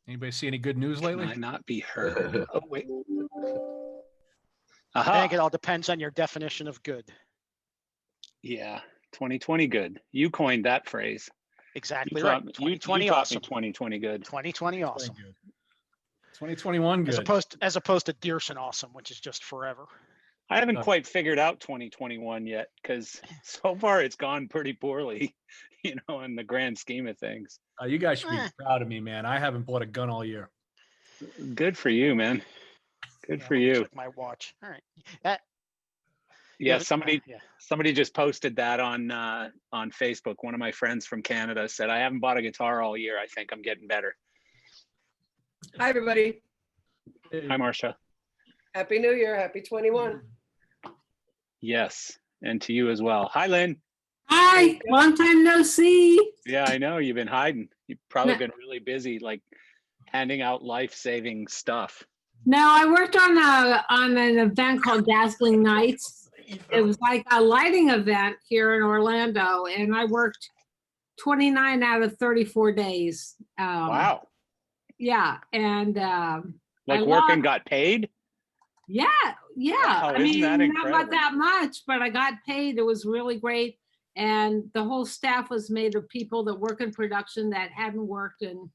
Anybody see any good news Can lately? I not be heard? Oh, wait. I Aha. think it all depends on your definition of good. Yeah. 2020 good. You coined that phrase. Exactly You right. taught me, 2020 you taught awesome. me 2020 good. 2020 awesome. Good. 2021 good. As opposed to Dearson awesome, which is just forever. I haven't Oh. quite figured out 2021 yet because so far it's gone pretty poorly, in the grand scheme of things. You guys should be proud of me, man. I haven't bought a gun all year. Good for you, man. Good Yeah, for let me you. check my watch. All right. Yeah, Yeah, somebody just posted that on Facebook. One of my friends from Canada said, I haven't bought a guitar all year. I think I'm getting better. Hi, everybody. Hi, Marcia. Happy New Year. Happy 21. Yes, and to you as well. Hi, Lynn. Hi, long time no see. Yeah, I know you've been hiding. You've probably been really busy, like handing out life-saving stuff. No, I worked on an event called Dazzling Nights. It was like a lighting event here in Orlando, and I worked 29 out of 34 days. Wow. Yeah, and Like working got paid? Yeah. Wow, I mean, isn't that not incredible? that much, but I got paid. It was really great. And the whole staff was made of people that work in production that hadn't worked in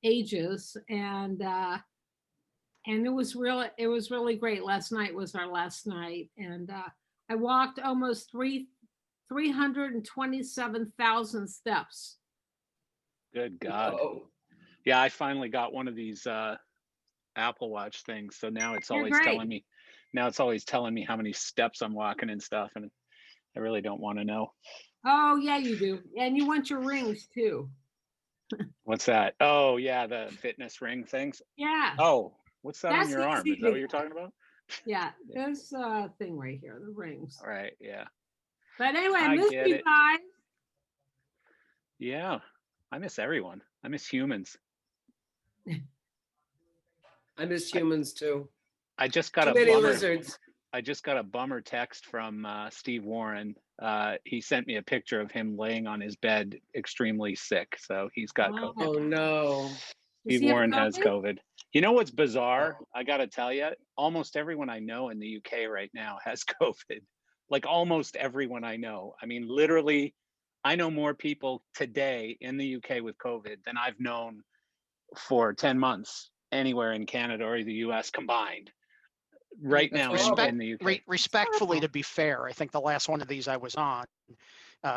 ages. And it was really great. Last night was our last night. And I walked almost 327,000 steps. Good God. Oh, Yeah, I finally got one of these Apple Watch things. So now it's They're always great. telling me how many steps I'm walking and stuff. And I really don't want to know. Oh, yeah, you do. And you want your rings too. What's that? Oh, yeah, the fitness ring things. Yeah. Oh, what's that on That's your arm? easy Is that what to- you're talking about? Yeah, there's a thing right here, the rings. All right, yeah. But anyway, I I miss get you it. guys. Yeah, I miss everyone. I miss humans. I miss humans too. I just got Too a many bummer. lizards. I just got a bummer text from Steve Warren. He sent me a picture of him laying on his bed, extremely sick. So he's got Oh. COVID. Oh, no. Does Steve he have Warren has COVID. You know what's bizarre? Oh. I got to tell you, almost everyone I know in the UK right now has COVID. Like almost everyone I know. I mean, literally, I know more people today in the UK with COVID than I've known for 10 months anywhere in Canada or the US combined. Right That's now horrible. in the UK. Respectfully, to be fair, I think the last one of these I was on,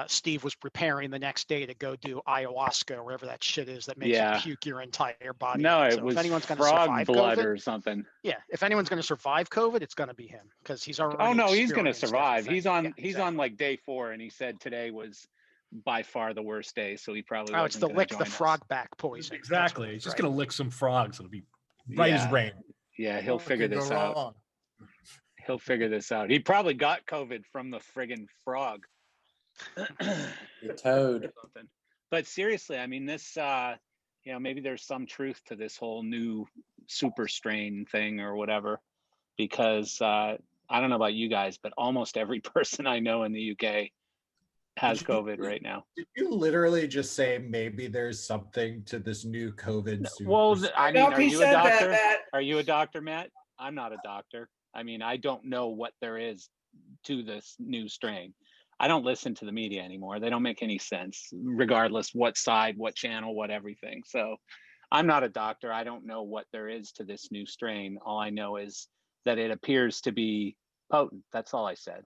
Steve was preparing the next day to go do ayahuasca or whatever that shit is that makes Yeah. you puke your entire body. No, out. it So was if anyone's going to frog survive blood COVID, or something. yeah, if anyone's going to survive COVID, it's going to be him because he's already. Oh no, he's going to experienced survive. everything. He's on Yeah, he's exactly. on like day 4 and he said today was by far the worst day, so he probably Oh, it's wasn't the gonna lick join the us. frog back poison. That's Exactly. what He's it's just right. gonna lick some frogs. It'll be right as rain. Yeah, he'll What figure could go this out. wrong? He'll figure this out. He probably got COVID from the friggin' frog. The toad. Or something. But seriously, I mean, this, maybe there's some truth to this whole new super strain thing or whatever, because I don't know about you guys, but almost every person I know in the UK has COVID right now. Did you literally just say maybe there's something to this new COVID? Well, I mean, Nope, are he you a said that, doctor? Matt. Are you a doctor, Matt? I'm not a doctor. I mean, I don't know what there is to this new strain. I don't listen to the media anymore. They don't make any sense, regardless what side, what channel, what everything. So I'm not a doctor. I don't know what there is to this new strain. All I know is that it appears to be potent. That's all I said.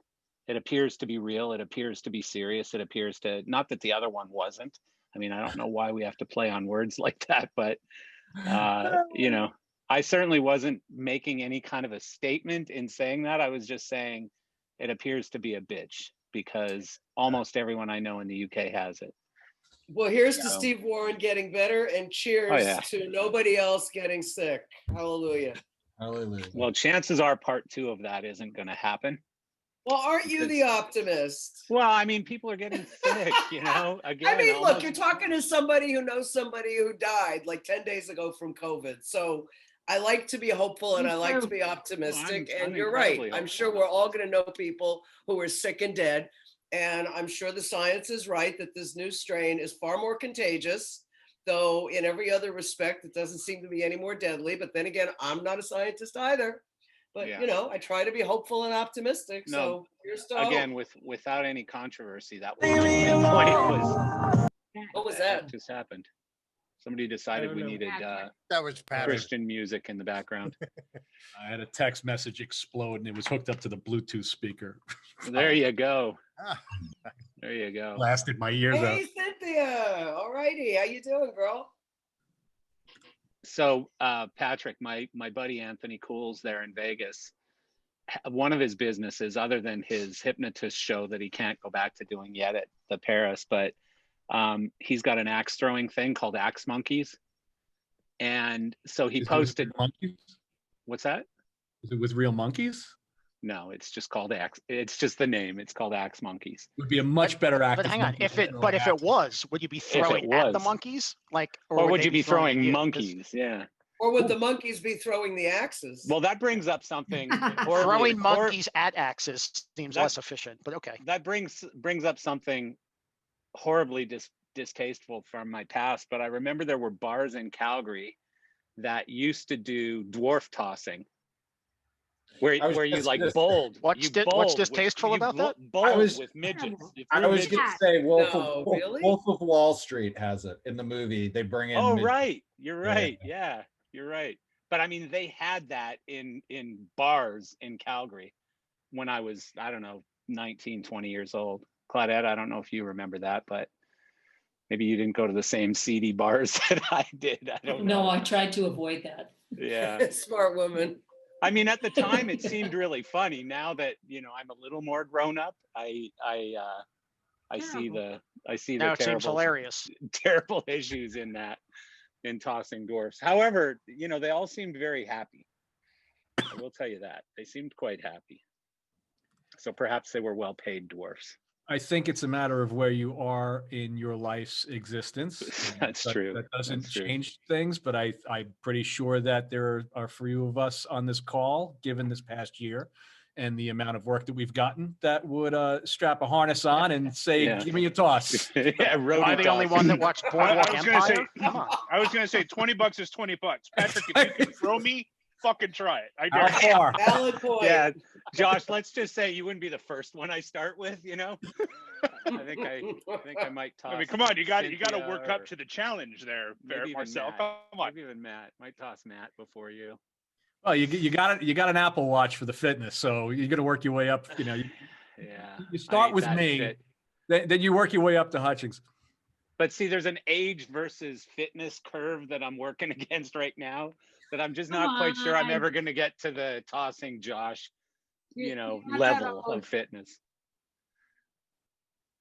It appears to be real. It appears to be serious. It appears to, not that the other one wasn't. I mean, I don't know why we have to play on words like that, but I certainly wasn't making any kind of a statement in saying that. I was just saying it appears to be a bitch because almost everyone I know in the UK has it. Well, here's to So- Steve Warren getting better and cheers Oh, yeah. to nobody else getting sick. Hallelujah. Hallelujah. Well, chances are part 2 of that isn't going to happen. Well, aren't you the optimist? Well, I mean, people are getting sick, again. I mean, look, almost- you're talking to somebody who knows somebody who died like 10 days ago from COVID. So I like to be hopeful and Me I like to too. be optimistic. I'm And you're right. incredibly I'm sure hopeful. we're all going to know people who are sick and dead. And I'm sure the science is right that this new strain is far more contagious though in every other respect, it doesn't seem to be any more deadly. But then again, I'm not a scientist either. But Yeah. you know, I try to be hopeful and optimistic. No, So here's to Again, hope. without any controversy, that was my point was What was that? just happened. Somebody decided don't we know. needed That was Patrick. Christian music in the background. I had a text message explode and it was hooked up to the Bluetooth speaker. There you go. Ah. There you go. Blasted my ears out. Hey, Cynthia. All righty. How you doing, girl? So Patrick, my buddy Anthony Cools there in Vegas, one of his businesses, other than his hypnotist show that he can't go back to doing yet at the Paris, but he's got an axe throwing thing called Axe Monkeys. And so he Is it with posted, real monkeys? what's that? Is it with real monkeys? No, it's just called Axe. It's just the name. It's called Axe Monkeys. Would be a much better act. But hang on, if it was, would you be it throwing at the was. monkeys? Like, Or would they you be throwing at you? 'Cause monkeys? Yeah. Or would the monkeys be throwing the axes? Well, that brings up something. horribly- Throwing hor- monkeys at axes seems That- less efficient, but okay. that brings up something horribly distasteful from my past. But I remember there were bars in Calgary that used to do dwarf tossing, I was where you just like gonna say- bowled. What's you di- what's bowled with- distasteful you about that? Bowled was- with midgets. You I threw was midgets. gonna say Wolf, No, of, really? Wolf of Wall Street has it in the movie. They bring in. Oh, mid- right. You're Yeah. right. Yeah, you're right. But I mean, they had that in bars in Calgary when I was, I don't know, 19, 20 years old. Claudette, I don't know if you remember that, but maybe you didn't go to the same seedy bars that I did. I don't know. No, I tried to avoid that. Yeah. Smart woman. I mean, at the time, it seemed really funny. Now that I'm a little more grown up, I see the Now it seems terrible hilarious. terrible issues in tossing dwarfs. However, they all seemed very happy. I will tell you that they seemed quite happy. So perhaps they were well-paid dwarfs. I think it's a matter of where you are in your life's existence. That's But true. That doesn't That's true. change things, but I'm pretty sure that there are a few of us on this call, given this past year and the amount of work that we've gotten, that would strap a harness on and say, Yeah. give me a toss. Yeah, Am roadie I the only toss. one that watched Boardwalk was gonna say- Empire? Come on. I was gonna say $20 is $20. Patrick, if you can throw me, fucking try it. I How dare you. far? Valid point. Yeah, Josh, let's just say you wouldn't be the first one I start with, I think I might toss. I mean, come on, you got to Cynthia work or up to the challenge there, maybe even Marcel. Matt. Come on. Maybe even Matt. Might toss Matt before you. Well, you got an Apple Watch for the fitness, so you're gonna work your way up. You Yeah. you I start ain't with that me, fit. then you work your way up to Hutchings. But see, there's an age versus fitness curve that I'm working against right now that I'm just not quite sure I'm on. ever going to get to the tossing Josh, You're not that level old. of fitness.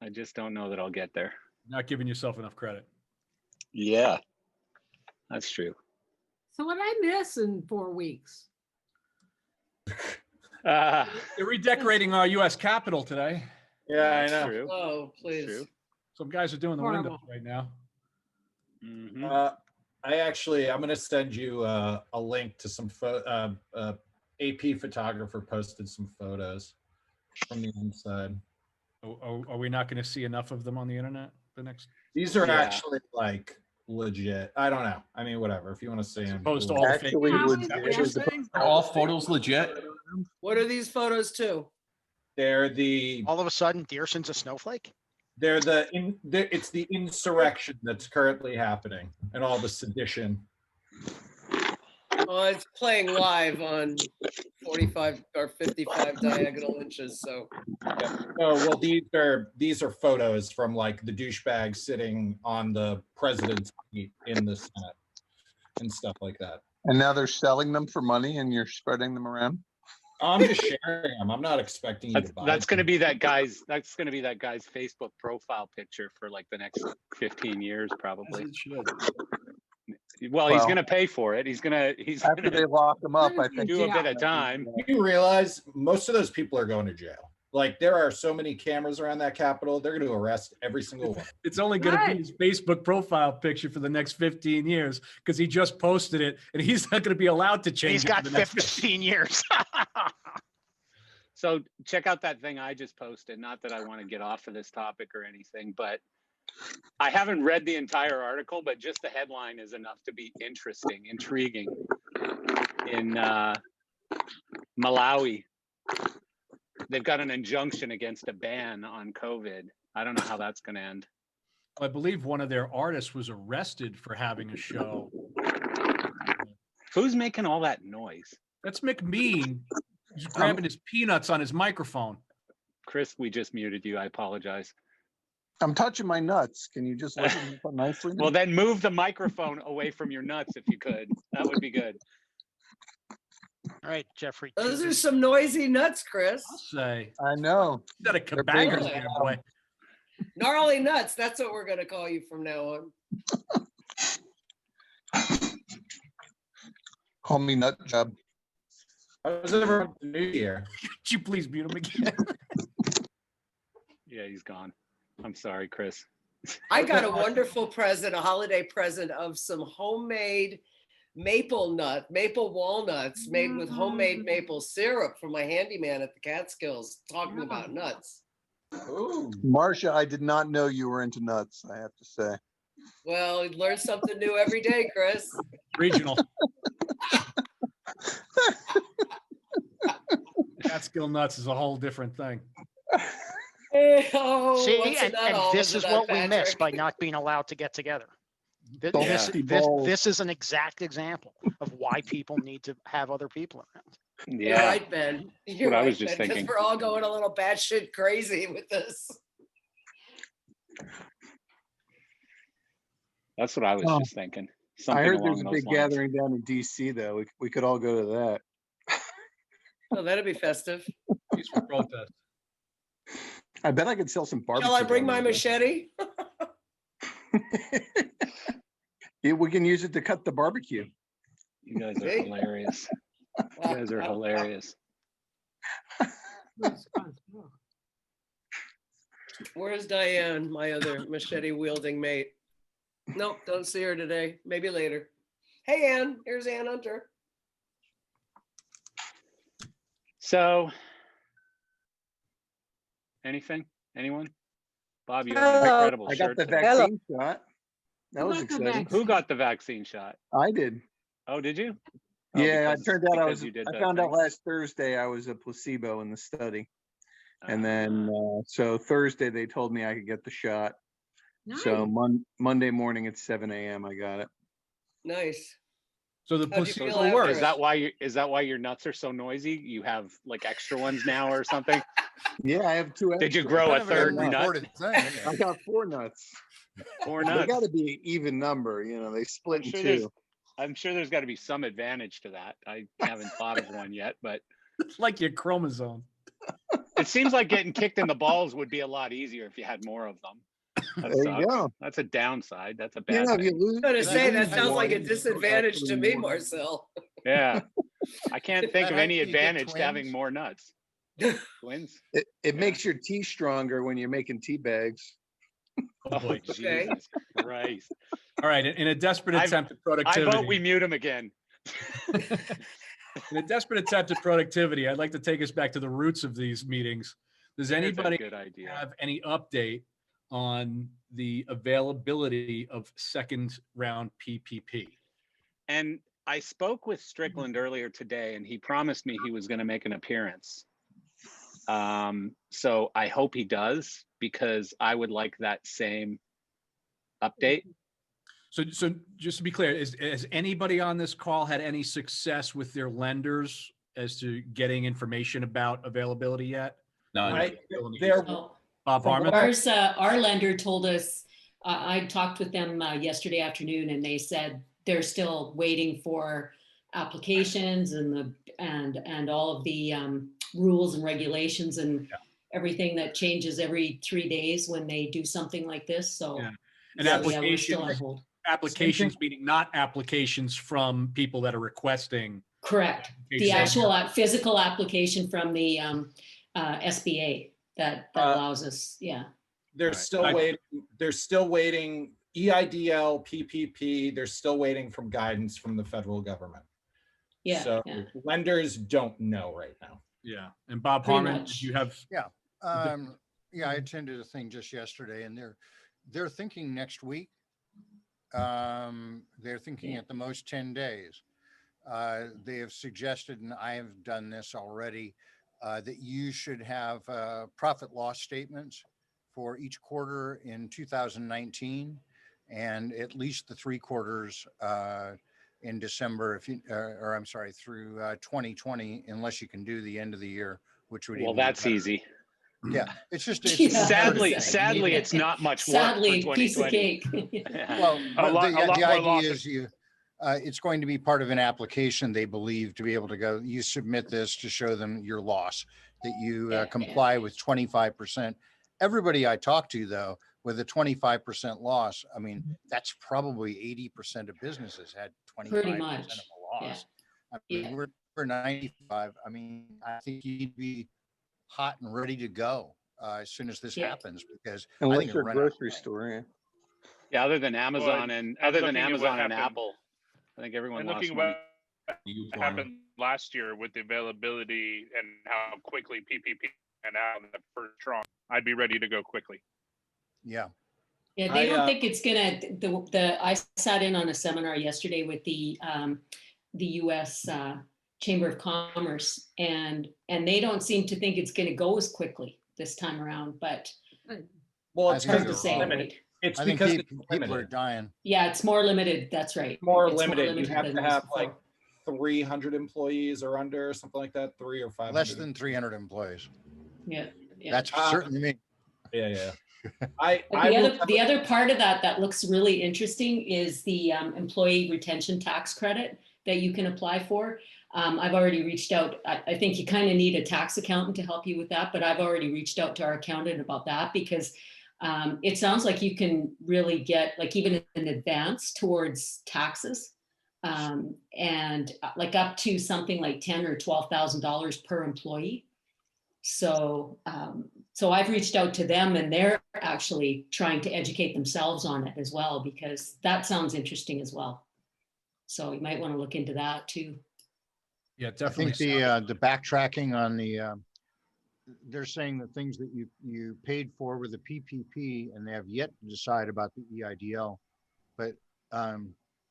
I just don't know that I'll get there. Not giving yourself enough credit. Yeah, that's true. So what I miss in 4 weeks? Uh, They're redecorating our U.S. Capitol today. Yeah, I that's know. true. Oh, please. True. Some guys are doing the Horrible. windows right now. Mhm. I'm going to send you a link to some AP photographer posted some photos from the inside. Are we not going to see enough of them on the internet the next? These are Yeah. actually like legit. I don't know. I mean, whatever. If you want to see them, Opposed to cool. all the fake. Actually, How would is Is that it? what you're saying? Are all photos legit? What are these photos to? They're the All of a sudden, Dearson's a snowflake? it's the insurrection that's currently happening and all the sedition. Oh, it's playing live on 45 or 55 diagonal inches. So Oh well, these are photos from like the douchebags sitting on the president's seat in the Senate and stuff like that. And now they're selling them for money and you're spreading them around? I'm just sharing them. I'm not expecting you to buy. That's going to them. be that guy's. That's going to be that guy's Facebook profile picture for like the next 15 years, probably. Well, he's Well- going to pay for it. He's going After they to lock them up, I think. do a bit of time. You realize most of those people are going to jail. Like there are so many cameras around that Capitol, they're going to arrest every single one. It's only going to Right. be his Facebook profile picture for the next 15 years because he just posted it and he's not going to be allowed to change He's it. got for the next 15 years. So check out that thing I just posted. Not that I want to get off of this topic or anything, but I haven't read the entire article, but just the headline is enough to be interesting, intriguing. In Malawi, they've got an injunction against a ban on COVID. I don't know how that's going to end. I believe one of their artists was arrested for having a show. Who's making all that noise? That's McMean. He's grabbing his peanuts on his microphone. Chris, we just muted you. I apologize. I'm touching my nuts. Can you just look at me nicely? Well, then move the microphone away from your nuts if you could. That would be good. All right, Jeffrey. Those are some noisy nuts, Chris. I'll say. I know. Is that a cabanger big. standpoint? Gnarly nuts. That's what we're going to call you from now on. Call me Nut Job. How's everyone the new year? Could you please mute him again? Yeah, he's gone. I'm sorry, Chris. I got a wonderful present, a holiday present of some homemade maple walnuts made with homemade maple syrup from my handyman at the Catskills, talking about nuts. Ooh. Marcia, I did not know you were into nuts, I have to say. Well, you learn something new every day, Chris. Regional. Catskill nuts is a whole different thing. Oh, See, what's a and nut all this of is a what nut, we miss Patrick? by not being allowed to get together. Don't This, be this, bold. this is an exact example of why people need to have other people around. You're right, Ben. You're what I right, was just Ben, 'cause thinking. we're all going a little batshit crazy with this. That's what I was Oh. just thinking. I Something heard along there's a those big lines. gathering down in DC though. We could all go to that. Oh, that'd be festive. Peaceful protest. I bet I could sell some barbecue. Shall I bring down my there. machete? Yeah, we can use it to cut the barbecue. You guys are See? hilarious. You guys are hilarious. Where's Diane, my other machete wielding mate? Nope, don't see her today. Maybe later. Hey, Ann. Here's Ann Hunter. So, anything? Anyone? Bob, you have an Hello. incredible I got shirt the today. vaccine shot. That Who was got the exciting. vaccine? Who got the vaccine shot? I did. Oh, did you? Oh, Yeah, because- it turned out I because was. you did I both found out things? last Thursday I was a placebo in the study, and then Ah. so Thursday they told me I could get the shot. So Monday morning at 7 a.m. I got it. Nice. So the How'd you feel placebo after works. Is that why your nuts are so noisy? You have like extra ones now or something? Yeah, I have two. Did you extra. grow a Kind of an third nut? unreported thing, isn't I it? got 4 nuts. 4 They nuts. got to be an even number. You know, they split in sure there's- 2. I'm sure there's got to be some advantage to that. I haven't thought of one yet, but It's like your chromosome. it seems like getting kicked in the balls would be a lot easier if you had more of them. That There sucks. you go. That's a downside. That's a You bad know, if you thing. lose, I'm gonna if you say that lose sounds like a one, disadvantage to me, more. Marcel. Yeah. I can't think of That any you get advantage to having twins? more nuts. Twins? It makes your tea stronger when you're making tea bags. Oh, boy. Okay. Jesus Christ. All right. In a desperate I- attempt at I productivity. vote we mute him again. In a desperate attempt at productivity, I'd like to take us back to the roots of these meetings. Does There's a anybody good idea. have any update on the availability of second round PPP? And I spoke with Strickland earlier today, and he promised me he was going to make an appearance. So I hope he does, because I would like that same update. So just to be clear, has anybody on this call had any success with their lenders as to getting information about availability yet? There, Oh, Bob Harmon? Our lender told us, I talked with them yesterday afternoon, and they said they're still waiting for applications and all of the rules and regulations and everything that changes every 3 days when they do something like this. So Yeah. yeah, And we're still on hold. applications, meaning not applications from people that are requesting. Correct. The actual physical application from the SBA that allows us, yeah. they're Right. still waiting. They're still waiting. EIDL, PPP. They're still waiting from guidance from the federal government. Yeah, So yeah. lenders don't know right now. Yeah. And Bob Pretty Harmon, much. did you have? Yeah, I attended a thing just yesterday, and They're thinking next week. They're thinking Yeah. at the most 10 days. They have suggested, and I have done this already, that you should have profit loss statements for each quarter in 2019 and at least the 3 quarters in December, if you, or I'm sorry, through 2020, unless you can do the end of the year, which would Well, even be that's better. easy. Yeah, it's just, it's Yeah. Sadly, Exactly. sadly, it's not much work Sadly, for piece of 2020. cake. well, A but lot the more idea losses. is you, it's going to be part of an application, they believe, to be able to go, you submit this to show them your loss, that you Yeah, yeah. comply with 25%. Everybody I talk to, though, with a 25% loss, I mean, that's probably 80% of businesses had 25% much, of a yeah. loss. I mean, Yeah. we're 95. I mean, I think you'd be hot and ready to go as soon as this Yeah. happens, because I Unless think you're it'll a run out of grocery time. store, yeah. Yeah, other than Amazon and other than looking at what Amazon and happened- Apple, I think everyone And lost looking money. what You happened last year with the availability and how quickly PPP and out in the first tranche, I'd be ready to go quickly. Yeah. Yeah, they I, don't think it's gonna, I sat in on a seminar yesterday with the US Chamber of Commerce, and they don't seem to think it's gonna go as quickly this time around, but Well, I it's think hard to you're say, wrong. limited. right? It's I think because it's people are limited. dying. Yeah, it's more limited, that's right. More It's limited. You have than to it was have before. like 300 employees or under, something like that, 3 or 500. Less than 300 employees. Yeah, yeah. That's certainly me. Yeah, yeah. But I the other part of that looks really interesting is the employee retention tax credit that you can apply for. I've already reached out. I think you kind of need a tax accountant to help you with that, but I've already reached out to our accountant about that because it sounds like you can really get like even in advance towards taxes, and like up to something like $10,000 or $12,000 per employee. So, so I've reached out to them and they're actually trying to educate themselves on it as well, because that sounds interesting as well. So you might want to look into that too. Yeah, I definitely. think the backtracking on they're saying the things that you paid for with the PPP, and they have yet to decide about the EIDL. But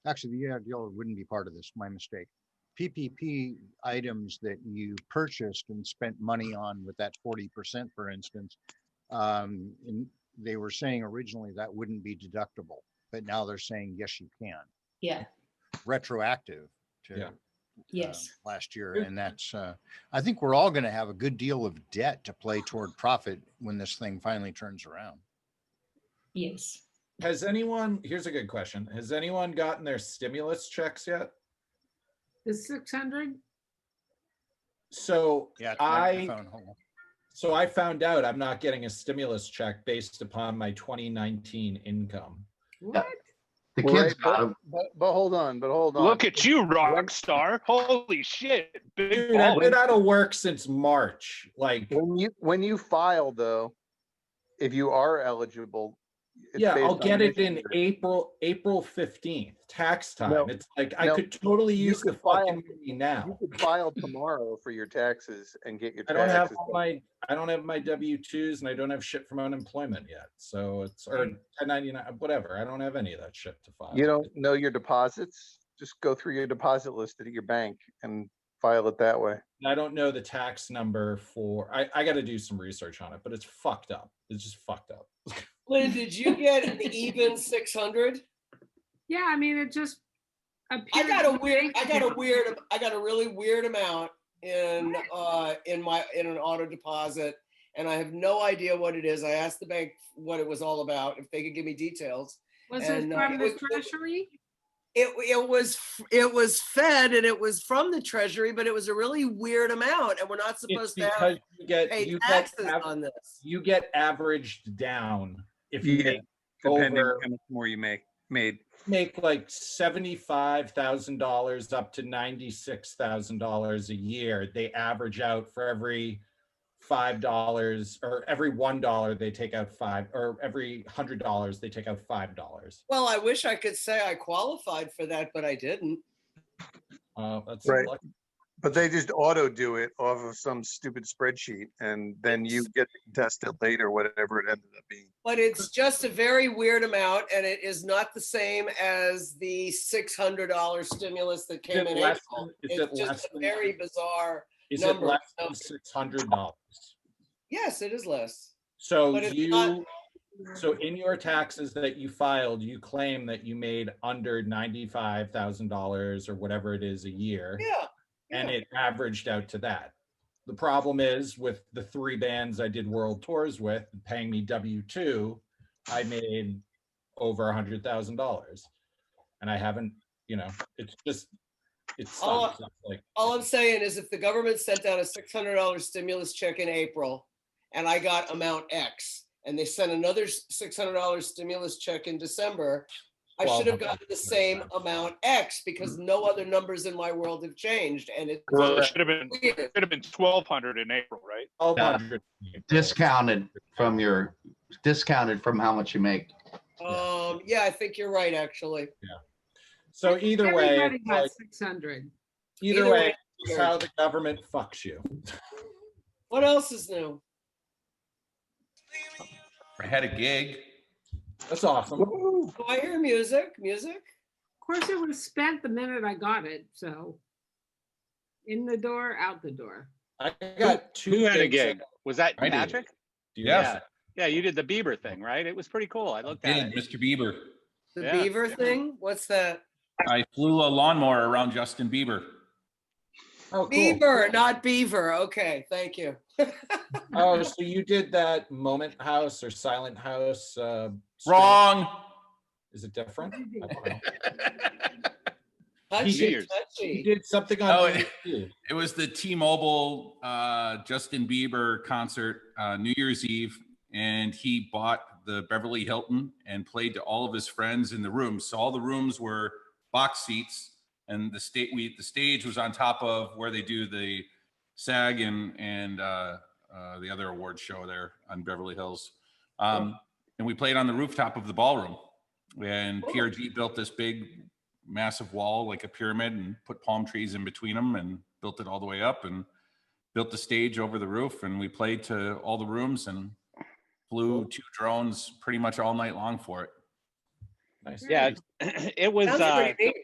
actually, the EIDL wouldn't be part of this. My mistake. PPP items that you purchased and spent money on with that 40%, for instance, and they were saying originally that wouldn't be deductible, but now they're saying yes, you can. Yeah. Retroactive to Yeah. Yes. last year, and that's I think we're all going to have a good deal of debt to play toward profit when this thing finally turns around. Yes. Has anyone, here's a good question. Has anyone gotten their stimulus checks yet? The 600? So Yeah, it's my phone. Hold on. so I found out I'm not getting a stimulus check based upon my 2019 income. What? The Well, kids right, got 'em. but hold on. Look at you, rock star. Holy shit. Big Dude, I've baller. been out of work since March. Like, When you file though, if you are eligible, it's yeah, I'll based on get it this in year. April 15th, tax time. No, It's like I no, could totally you use the could file- fucking money now. You could file tomorrow for your taxes and get your I don't have taxes. all my W-2s and I don't have shit from unemployment yet. So it's or 1099, whatever. I don't have any of that shit to file. You don't know your deposits? Just go through your deposit list at your bank and file it that way. I don't know the tax number for. I got to do some research on it, but it's fucked up. It's just fucked up. Lynn, did you get an even 600? Yeah, I mean, it just I appeared. got in a the weird, bank I got a really weird amount in an auto deposit, and I have no idea what it is. I asked the bank what it was all about, if they could give me details. Was and, it from it the was- treasury? It was fed and it was from the treasury, but it was a really weird amount, and we're not It's supposed to because have you get pay you taxes get on this. you get averaged down if you Yeah, make depending over on how much more you made. like $75,000 up to $96,000 a year. They average out for every $5 or every $1 they take out $5, or every $100 they take out $5. Well, I wish I could say I qualified for that, but I didn't. That's Right. lucky. But they just auto do it off of some stupid spreadsheet, and then you get to test it later, whatever it ended up being. But it's just a very weird amount, and it is not the same as the $600 stimulus that came it in less April. than- is it It's less just a than- very bizarre Is it number. less than $600? Yes, it is less. So But it's not- so in your taxes that you filed, you claim that you made under $95,000 or whatever it is a year. Yeah. And yeah. it averaged out to that. The problem is with the 3 bands I did world tours with, paying me W-2, I made over $100,000. And I haven't, it's just, it's like, All I'm saying is if the government sent out a $600 stimulus check in April and I got amount X, and they sent another $600 stimulus check in December, I should have gotten the same amount X because no other numbers in my world have changed. And it's Well, it should have been weird. 1,200 in April, right? 1,200. Discounted from how much you make. Yeah, I think you're right, actually. So either way, Everybody it's got like, 600. either way, it's how the government fucks you. What else is new? I had a gig. That's awesome. Do I hear music? Music? Of course, it was spent the minute I got it, so in the door, out the door. I got 2 Who had a gigs. gig? Was that I did. Patrick? Yes. Yeah, you did the Bieber thing, right? It was pretty cool. I looked at Did it. Mr. Bieber. The Yeah. Beaver thing? What's that? I flew a lawnmower around Justin Bieber. Oh, cool. Beaver, not Beaver. Okay, thank you. Oh, so you did that Moment House or Silent House? Stream? Wrong. Is it different? I don't know. Touchy, Years. You touchy. did something on Oh, YouTube. It was the T-Mobile Justin Bieber concert, New Year's Eve, and he bought the Beverly Hilton and played to all of his friends in the rooms. So all the rooms were box seats, and the stage was on top of where they do the SAG and the other award show there on Beverly Hills. And we played on the rooftop of the ballroom. And PRG built this big, massive wall, like a pyramid, and put palm trees in between them and built it all the way up and built the stage over the roof. And we played to all the rooms and flew 2 drones pretty much all night long for it. Nice. Yeah, it was. Sounds pretty neat.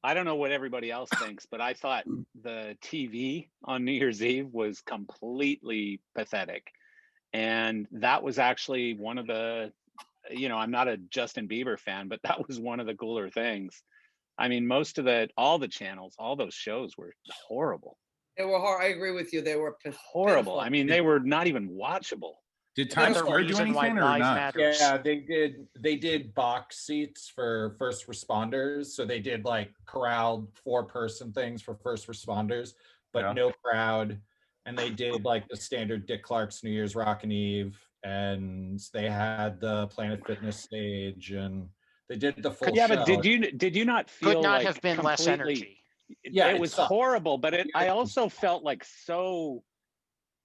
I don't know what everybody else thinks, but I thought the TV on New Year's Eve was completely pathetic. And that was actually one of the, I'm not a Justin Bieber fan, but that was one of the cooler things. I mean, all the channels, all those shows were horrible. They were hard. I agree with you. They were Horrible. pitiful. I mean, they were not even watchable. Did Times Another Square do reason why anything or life not? matters. Yeah, they did box seats for first responders. So they did like corralled 4-person things for first responders, but Yeah. no crowd. And they did like the standard Dick Clark's New Year's Rockin' Eve, and they had the Planet Fitness stage, and they did the full Yeah, show. but did you not feel Could not like have been less completely- energy. Yeah, it it was sucked. horrible, but I Yeah. also felt like so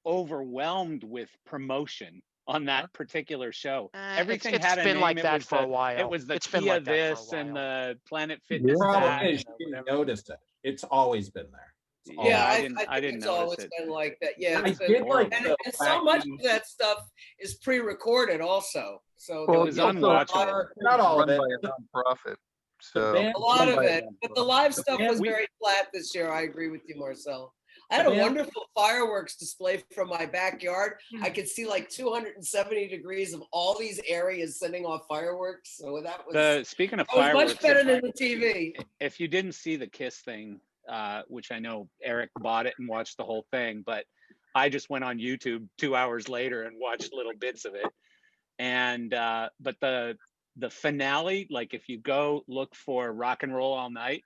overwhelmed with promotion on that particular show. Everything it's had a been name. like It that was for a the- while. It was the It's been Kia like that for a this and while. the Planet The Fitness problem that. is you didn't notice it. It's always been there. It's always Yeah, I didn't- I I think didn't it's notice always it. been like that. Yeah, I it's been did like and, the and so much wacky- of that stuff is pre-recorded also. So Well, there was was a lot- unwatchable. Not all of Run it. by a nonprofit. So band- A lot of Run by a it, but the live stuff was band- very flat this year. I agree with you, Marcel. I had a band- wonderful fireworks display from my backyard. I could see like 270 degrees of all these areas sending off fireworks. So that was, Speaking of that was fireworks, much better than the TV. if you didn't see the Kiss thing, which I know Eric bought it and watched the whole thing, but I just went on YouTube 2 hours later and watched little bits of it. And but the finale, like if you go look for Rock and Roll All Night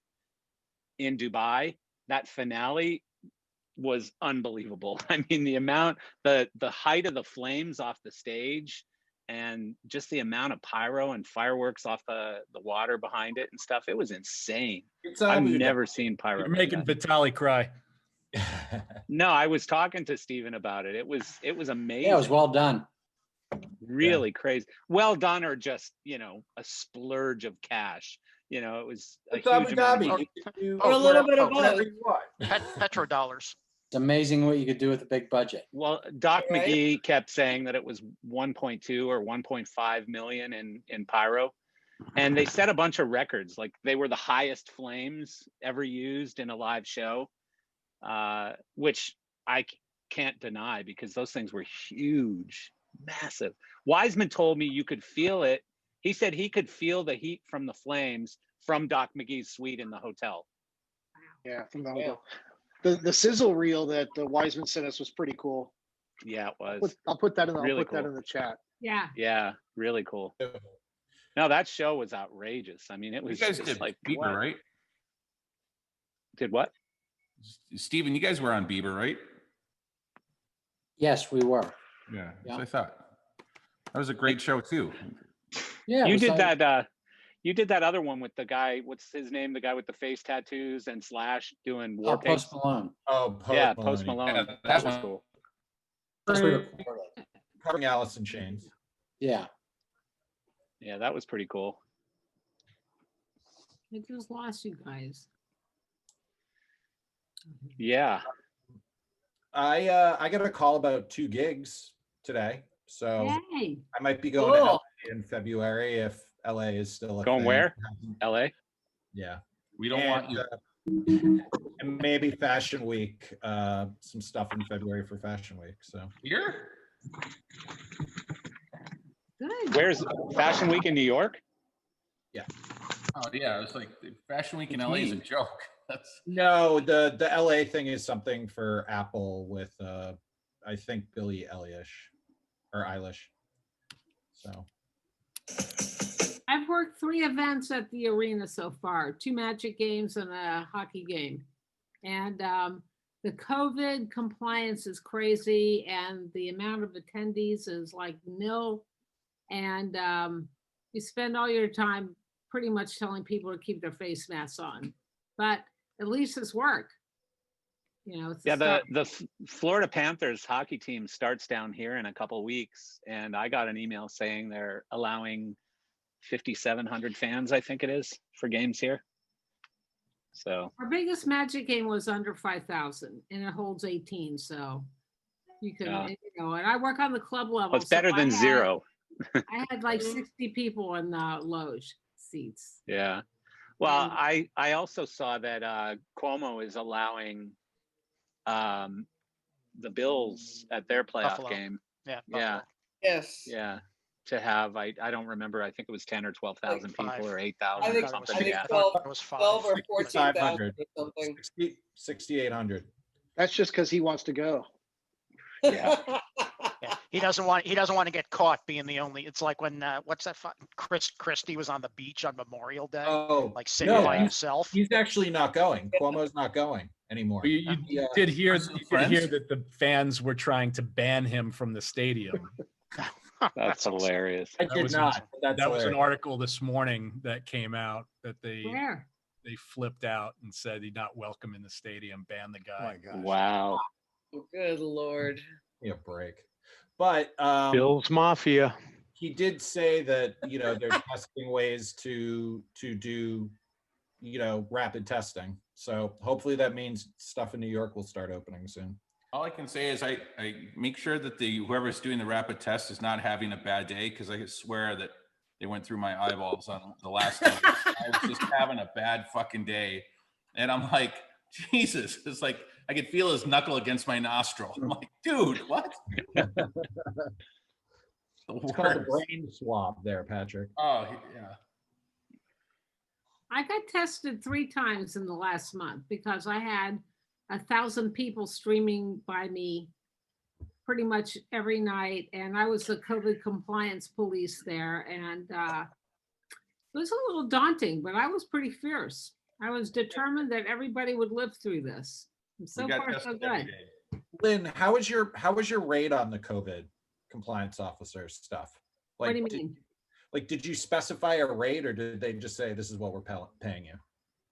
in Dubai, that finale was unbelievable. I mean, the height of the flames off the stage and just the amount of pyro and fireworks off the water behind it and stuff, it was insane. I've never seen pyro. You're like making that. Vitaly cry. No, I was talking to Steven about it. It was amazing. Yeah, it was well done. Really crazy. Well done, or just, you know, a splurge of cash. You know, it was a It's Abu huge amount of Dhabi. money. You can do Or a little bit of whatever both. you want. Petrodollars. It's amazing what you could do with a big budget. Well, Doc Right. McGee kept saying that it was 1.2 or 1.5 million in pyro. And they set a bunch of records. Like they were the highest flames ever used in a live show, which I can't deny because those things were huge, massive. Wiseman told me you could feel it. He said he could feel the heat from the flames from Doc McGee's suite in the hotel. Yeah, from the Yeah. hotel. The sizzle reel that Wiseman sent us was pretty cool. Yeah, it was. I'll put that in. Really I'll put that cool. in the chat. Yeah. Yeah, really cool. No, that show was outrageous. I mean, it You was guys just did like, Bieber, what? right? Did what? Steven, you guys were on Bieber, right? Yes, we were. Yeah, that's Yeah. what I thought. That was a great show too. Yeah. it You was did like- that. You did that other one with the guy. What's his name? The guy with the face tattoos and Slash doing Oh, war pigs. Post Malone. Oh, Yeah, Post Malone. Yeah, that that was one. cool. Covering Alice in Chains. Yeah. Yeah, that was pretty cool. I just lost you guys. Yeah. I got a call about 2 gigs today, so Yay. I might be going to Cool. LA in February if LA is still a Going thing. where? LA. Yeah. We don't want you. And maybe Fashion Week, some stuff in February for Fashion Week. So Here? Good. Where's Fashion Week in New York? Oh yeah, it's like the Fashion Week in LA is a joke. That's no, the LA thing is something for Apple with I think Billie Eilish or Eilish. So I've worked 3 events at the arena so far, 2 Magic games and a hockey game. And the COVID compliance is crazy and the amount of attendees is like nil. And you spend all your time pretty much telling people to keep their face masks on. But at least it's work. You know, it's Yeah, stuff. the Florida Panthers hockey team starts down here in a couple weeks, and I got an email saying they're allowing 5,700 fans, I think it is, for games here. So Our biggest Magic game was under 5,000 and it holds 18. So you can, Yeah. you know, and I work on the club level. well, it's so better I than had- zero. I had like 60 people in the loge seats. Yeah. Well, And- I also saw that Cuomo is allowing the Bills at their playoff Buffalo. game. Yeah. Yeah. Buffalo. Yes. Yeah. To have, I don't remember, I think it was 10 or 12,000 Like people 5. or I 8,000 think, or I something. I think Yeah. 12, It was 5. 12 or 14,000 6,500. or something. 6,800. That's just because he wants to go. Yeah. Yeah. He doesn't want to get caught being the only. It's like when what's that? Chris Christie was on the beach on Memorial Day, Oh, like sitting no, by he's- himself. He's actually not going. Cuomo's not going anymore. You Yeah. did hear, Are some you did hear friends? that the fans were trying to ban him from the stadium. That's hilarious. I That did was- not. but That's That was an hilarious. article this morning that came out that they Where? flipped out and said he's not welcome in the stadium, ban the Oh my guy. gosh. Wow. Good Lord. Give me a break. But Bill's Mafia. he did say that they're testing ways to do rapid testing. So hopefully that means stuff in New York will start opening soon. all I can say is I make sure that whoever's doing the rapid test is not having a bad day, because I swear that they went through my eyeballs on the last day. I was just having a bad fucking day. And I'm like, Jesus, it's like I could feel his knuckle against my nostril. I'm like, dude, what? It's called a brain swab there, Patrick. Oh, yeah. I got tested 3 times in the last month because I had 1,000 people streaming by me pretty much every night. And I was the COVID compliance police there. And it was a little daunting, but I was pretty fierce. I was determined that everybody would live through this. And so We got far, so tested every good. day. Lynn, how was your rate on the COVID compliance officer stuff? What do you mean? Did you specify a rate, or did they just say this is what we're paying you?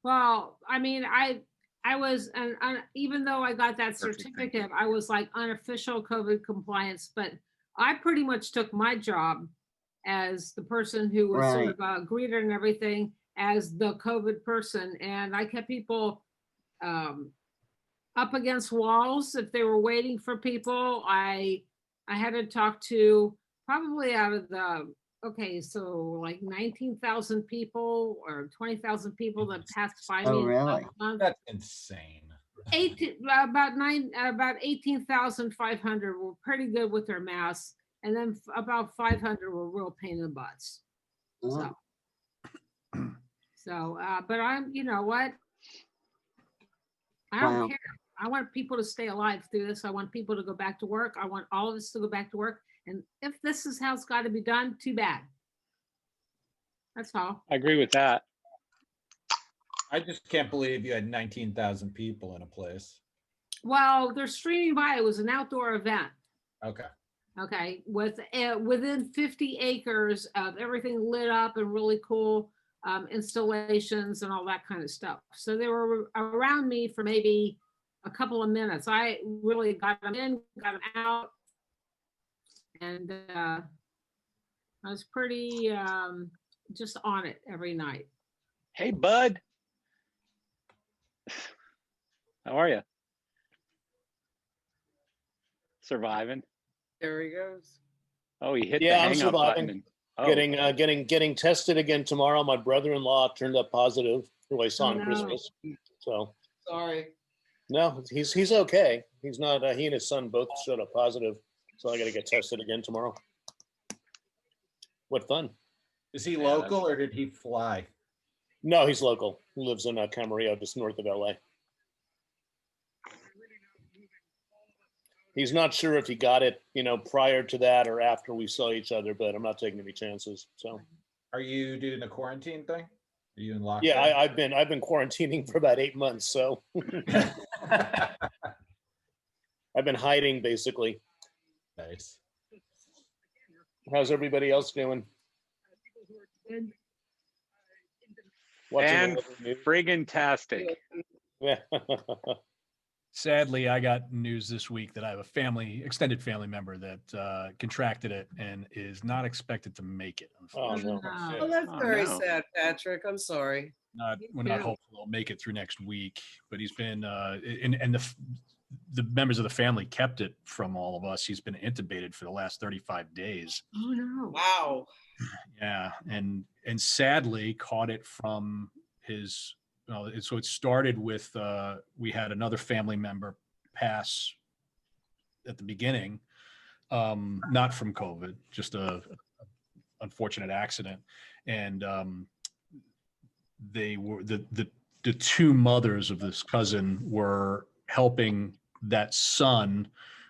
Well, I mean, I was, and even though I got that certificate, I was like unofficial COVID compliance, but I pretty much took my job as the person who was sort of greeter and everything as the COVID person. And I kept people up against walls if they were waiting for people. I had to talk to probably out of the, okay, so like 19,000 people or 20,000 people that passed by me. Oh, in really? 12 months. That's insane. About 18,500 were pretty good with their masks, and then about 500 were real pain in the butts. But I'm, you know what? I don't Wow. care. I want people to stay alive through this. I want people to go back to work. I want all of us to go back to work. And if this is how it's got to be done, too bad. That's all. I agree with that. I just can't believe you had 19,000 people in a place. Well, they're streaming by. It was an outdoor event. Okay. Okay, with within 50 acres of everything lit up and really cool installations and all that kind of stuff. So they were around me for maybe a couple of minutes. I really got them in, got them out, and I was pretty just on it every night. Hey, bud. How are you? Surviving. There he goes. Oh, he hit the Yeah, I'm hang up surviving. button. And, Getting tested again tomorrow. My brother-in-law turned up positive, who I saw Oh, on no. Christmas. So Sorry. no, he's okay. He's not. He and his son both showed up positive. So I got to get tested again tomorrow. What fun! Is he local or did he fly? No, he's local. He lives in Camarillo, just north of LA. He's not sure if he got it, prior to that or after we saw each other, but I'm not taking any chances. So, Are you doing a quarantine thing? Are you in lockdown? yeah, I've been quarantining for about 8 months. So I've been hiding basically. Nice. How's everybody else doing? Good. Watching and all the news? friggin' tastic. Yeah. Sadly, I got news this week that I have a extended family member that contracted it and is not expected to make it. Oh no. Oh, that's very sad, Patrick. I'm sorry. We're not hopeful he'll make it through next week, but he's been and the members of the family kept it from all of us. He's been intubated for the last 35 days. Oh no. Wow. Yeah, and sadly caught it from his. So it started with we had another family member pass at the beginning, not from COVID, just a unfortunate accident, and they were the two mothers of this cousin were helping that son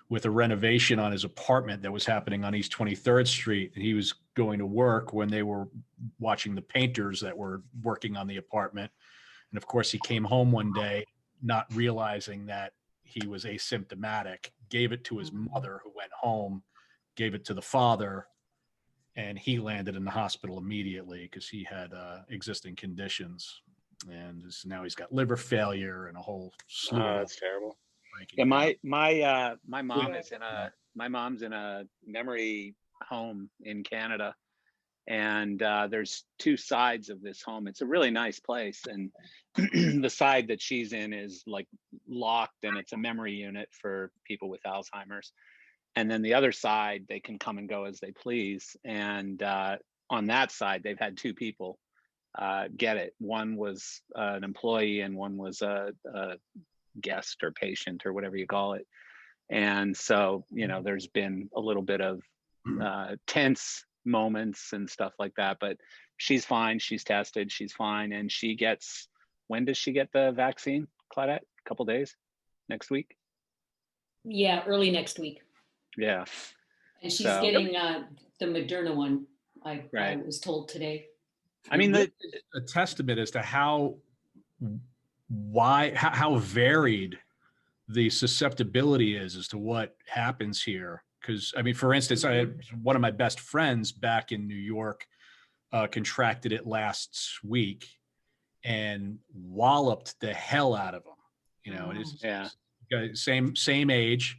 with a renovation on his apartment that was happening on East 23rd Street. And he was going to work when they were watching the painters that were working on the apartment. And of course, he came home one day, not realizing that he was asymptomatic, gave it to his mother, who went home, gave it to the father, and he landed in the hospital immediately because he had existing conditions. And now he's got liver failure and a whole slew. Oh, of that's terrible. breaking Yeah, down. my mom is my mom's in a memory home in Canada, and there's two sides of this home. It's a really nice place, and the side that she's in is like locked, and it's a memory unit for people with Alzheimer's. And then the other side, they can come and go as they please. And on that side, they've had two people get it. One was an employee, and one was a guest or patient or whatever you call it. And so, there's been a little bit of tense moments and stuff like that, but she's fine. She's tested. She's fine. And when does she get the vaccine, Claudette? A couple days? Next week? Yeah, early next week. Yeah. And she's getting the Moderna one, I was told today. I mean, a testament as to how varied the susceptibility is as to what happens here. Because, I mean, for instance, one of my best friends back in New York contracted it last week and walloped the hell out of him. It is same age.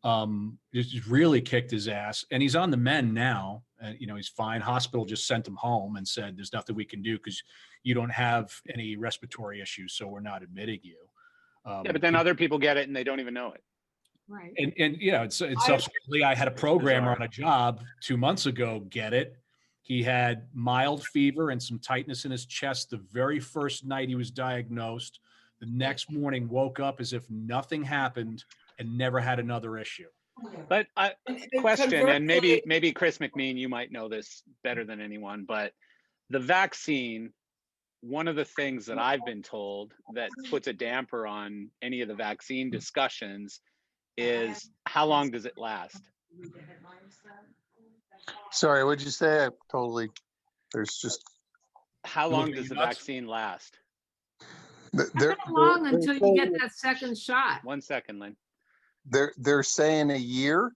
Just really kicked his ass, and he's on the mend now. And he's fine. Hospital just sent him home and said, "There's nothing we can do because you don't have any respiratory issues, so we're not admitting you." Yeah, but then other people get it and they don't even know it. Right. And subsequently, I had a programmer on a job 2 months ago get it. He had mild fever and some tightness in his chest the very first night he was diagnosed. The next morning, woke up as if nothing happened and never had another issue. But question, and conversely- maybe Chris McMean, you might know this better than anyone, but the vaccine, one of the things that I've been told that puts a damper on any of the vaccine discussions is how long does it last? Sorry, what'd you say? There's just. How You long looking does the at nuts? vaccine last? How long until you get that second shot? 1 second, Lynn. They're saying a year.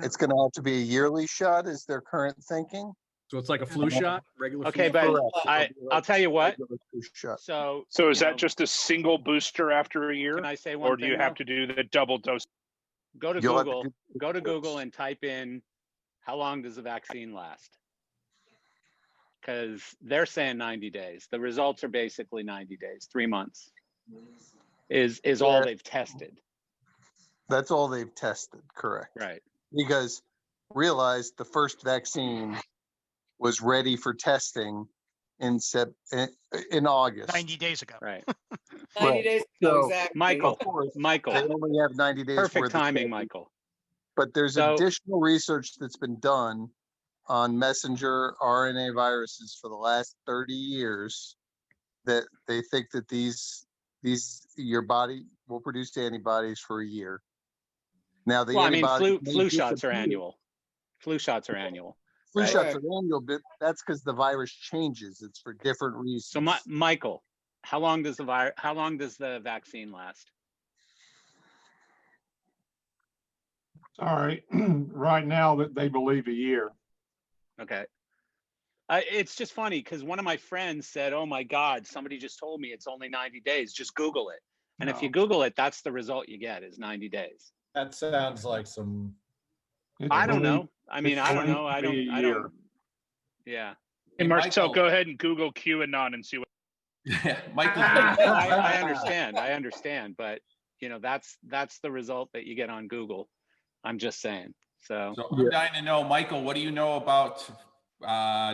It's going to have to be a yearly shot is their current thinking. So it's like a flu shot, regular Okay, flu but shot? I'll tell you what. Regular flu shot. So is that just a single booster after a year? Can I say one Or do you thing, have though? to do the double dose? Go to You'll have to Google, do- go to Google and type in, how long does the vaccine last? Because they're saying 90 days. The results are basically 90 days, 3 months is all Yeah. they've tested. That's all they've tested, correct? Right. Because realize the first vaccine was ready for testing in August. 90 days ago. Right. 90 Right. days ago, So, exactly. Michael, Of course, Michael, they only have 90 days. perfect worth of timing, testing. Michael. But there's So- additional research that's been done on messenger RNA viruses for the last 30 years that they think that your body will produce antibodies for a year. Now the Well, I mean, antibodies may flu shots are disappear. annual. Flu shots are annual. Flu right? shots are annual, but that's because the virus changes. It's for different reasons. So Michael, how long does the vaccine last? All right, right now that they believe a year. Okay. It's just funny because one of my friends said, "Oh my God, somebody just told me it's only 90 days. Just Google it." And if you Google it, that's the result you get is 90 days. That sounds like some. I don't know. I mean, I don't know. I believed to be a don't. year. Yeah. Hey, Marcel, Michael. go ahead and Google QAnon and see what. Michael. I understand, but that's the result that you get on Google. I'm just saying. So So I'm dying to know, Michael, what do you know about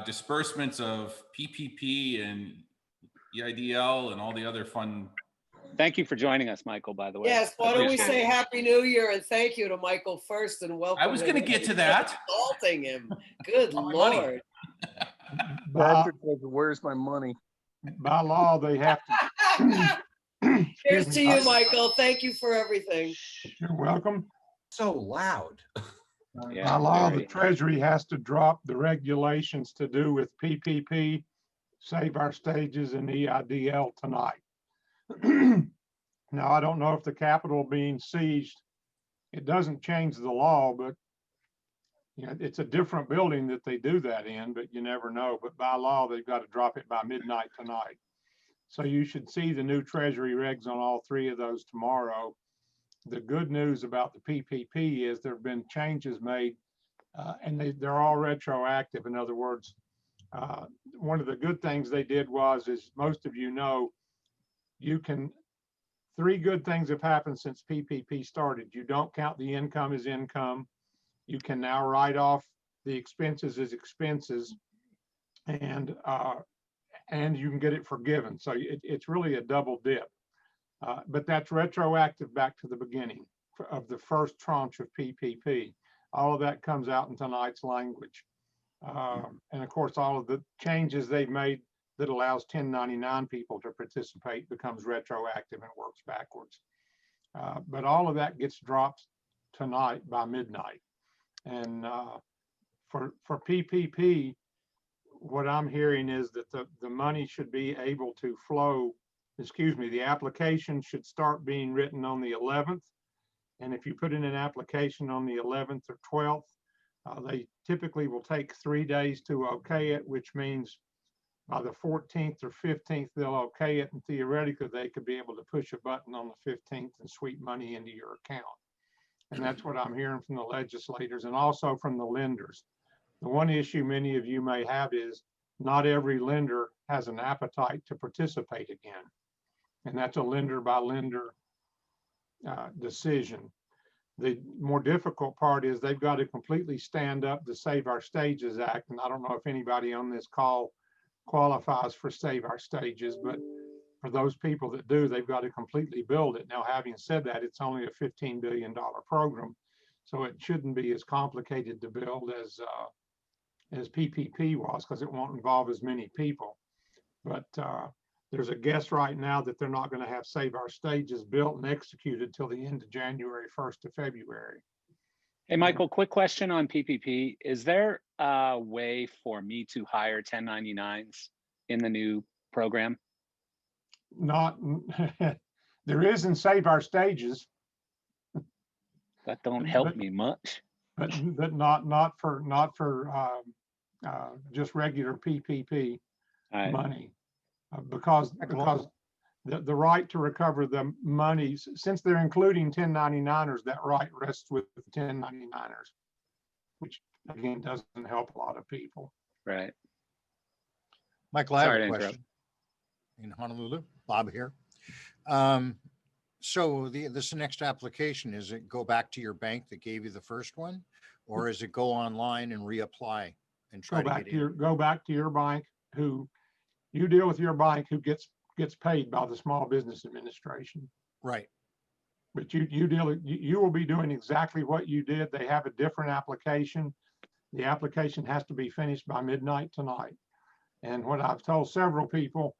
disbursements of PPP and EIDL and all the other fun? thank you for joining us, Michael, by the way. Yes, why don't we Appreciate say it. Happy New Year and thank you to Michael first and welcome. I was him going to in. get to that. Insulting him. Good Oh, my money. Lord. Patrick says, "Where's my money?" By law, they have to. Cheers Excuse to me. you, Michael. Thank you for everything. You're welcome. So loud. Yeah, By law, the very. Treasury has to drop the regulations to do with PPP, Save Our Stages, and EIDL tonight. Now, I don't know if the Capitol being seized, it doesn't change the law, but it's a different building that they do that in, but you never know. But by law, they've got to drop it by midnight tonight. So you should see the new Treasury regs on all three of those tomorrow. The good news about the PPP is there have been changes made and they're all retroactive. In other words, one of the good things they did is most of you know, three good things have happened since PPP started. You don't count the income as income. You can now write off the expenses as expenses, and you can get it forgiven. So it's really a double dip. But that's retroactive back to the beginning of the first tranche of PPP. All of that comes out in tonight's language. And of course, all of the changes they've made that allows 1099 people to participate becomes retroactive and works backwards. But all of that gets dropped tonight by midnight. And for PPP, what I'm hearing is that the money should be able to flow. The application should start being written on the 11th. And if you put in an application on the 11th or 12th, they typically will take 3 days to okay it, which means by the 14th or 15th, they'll okay it. And theoretically, they could be able to push a button on the 15th and sweep money into your account. And that's what I'm hearing from the legislators and also from the lenders. The one issue many of you may have is not every lender has an appetite to participate again. And that's a lender by lender decision. The more difficult part is they've got to completely stand up the Save Our Stages Act. And I don't know if anybody on this call qualifies for Save Our Stages, but for those people that do, they've got to completely build it. Now, having said that, it's only a $15 billion program, so it shouldn't be as complicated to build as PPP was, because it won't involve as many people. But there's a guess right now that they're not going to have Save Our Stages built and executed till the end of January, 1st of February. Hey, Michael, quick question on PPP. Is there a way for me to hire 1099s in the new program? Not, there is in Save Our Stages. That don't help me much. But not for just regular PPP money, because the right to recover the money, since they're including 1099ers, that right rests with the 1099ers, which again doesn't help a lot of people. Right. Michael, I have Sorry a to question. interrupt. In Honolulu, Bob here. So this next application, is it go back to your bank that gave you the first one, or is it go online and reapply and try to get in? Go back to your bank, who you deal with, your bank who gets paid by the Small Business Administration. Right. But you will be doing exactly what you did. They have a different application. The application has to be finished by midnight tonight. And what I've told several people,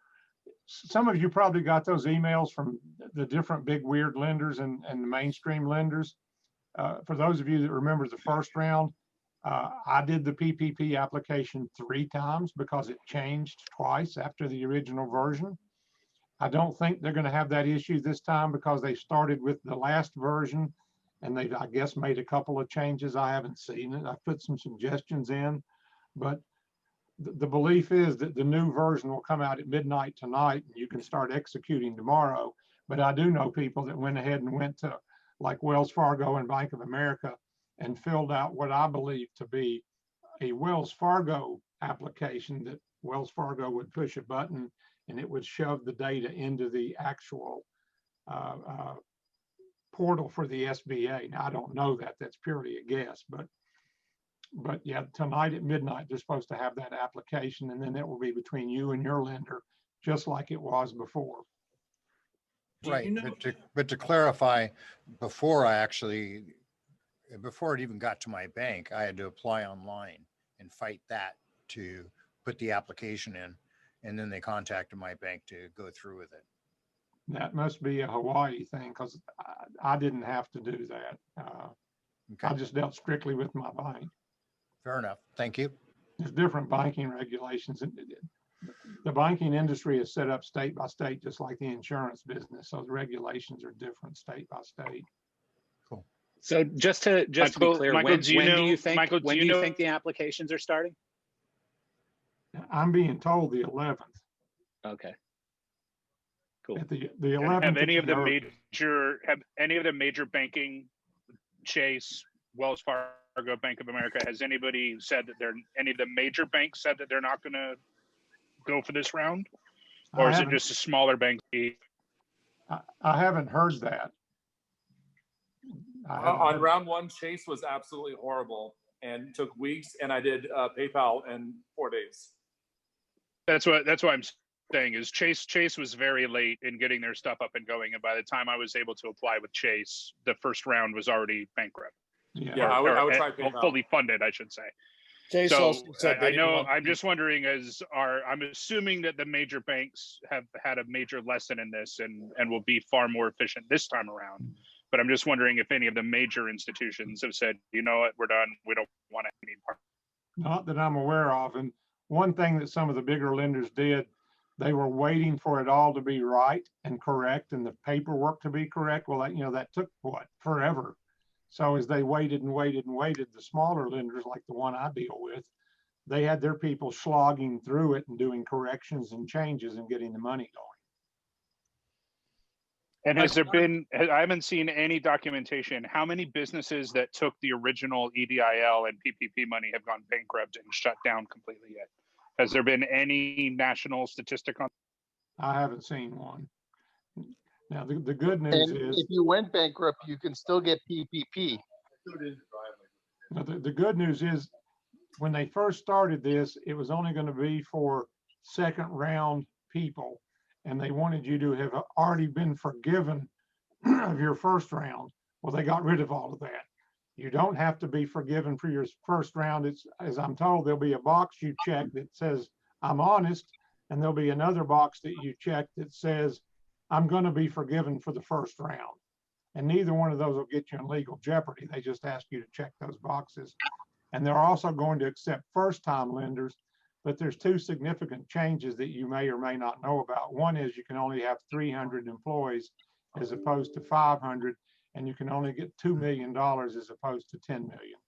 some of you probably got those emails from the different big weird lenders and the mainstream lenders. For those of you that remember the first round, I did the PPP application 3 times because it changed twice after the original version. I don't think they're going to have that issue this time because they started with the last version and they've, I guess, made a couple of changes. I haven't seen it. I put some suggestions in, but the belief is that the new version will come out at midnight tonight and you can start executing tomorrow. But I do know people that went ahead and went to like Wells Fargo and Bank of America and filled out what I believe to be a Wells Fargo application, that Wells Fargo would push a button and it would shove the data into the actual portal for the SBA. Now, I don't know that, that's purely a guess, but yeah, tonight at midnight, they're supposed to have that application, and then it will be between you and your lender, just like it was before. Right, but to clarify, before it even got to my bank, I had to apply online and fight that to put the application in, and then they contacted my bank to go through with it. That must be a Hawaii thing, because I didn't have to do that. Okay. I just dealt strictly with my bank. Fair enough. Thank you. There's different banking regulations. The banking industry is set up state by state, just like the insurance business. So the regulations are different state by state. Cool. So just to be clear, Michael, when do you do know- you think Michael, do when you do you know- think the applications are starting? I'm being told the 11th. Okay. Cool. At the 11th. Have any of the or- major banking, Chase, Wells Fargo, Bank of America, has anybody said that any of the major banks said that they're not going to go for this round? Or is it just a smaller bank? I haven't heard that. On round 1, Chase was absolutely horrible and took weeks, and I did PayPal in 4 days. That's what I'm saying is Chase was very late in getting their stuff up and going, and by the time I was able to apply with Chase, the first round was already bankrupt. Yeah, I would try PayPal. Fully funded, I should say. Chase So also said they I didn't know. want- I'm just wondering, I'm assuming that the major banks have had a major lesson in this and will be far more efficient this time around. But I'm just wondering if any of the major institutions have said, you know what, we're done. We don't want any part. Not that I'm aware of. And one thing that some of the bigger lenders did, they were waiting for it all to be right and correct and the paperwork to be correct. Well, that took forever. So as they waited and waited and waited, the smaller lenders, like the one I deal with, they had their people slogging through it and doing corrections and changes and getting the money And has there been, I haven't seen any documentation, how many businesses that took the original EDIL and PPP money have gone bankrupt and shut down completely yet? Has there been any national statistic on? I haven't seen one. Now, the good news And is, if you went bankrupt, you can still get PPP. now, the good news is, when they first started this, it was only going to be for second round people. And they wanted you to have already been forgiven of your first round. Well, they got rid of all of that. You don't have to be forgiven for your first round. It's, as I'm told, there'll be a box you check that says, I'm honest. And there'll be another box that you check that says, I'm going to be forgiven for the first round. And neither one of those will get you in legal jeopardy. They just ask you to check those boxes. And they're also going to accept first-time lenders, but there's two significant changes that you may or may not know about. One is you can only have 300 employees as opposed to 500, and you can only get $2 million as opposed to 10 million.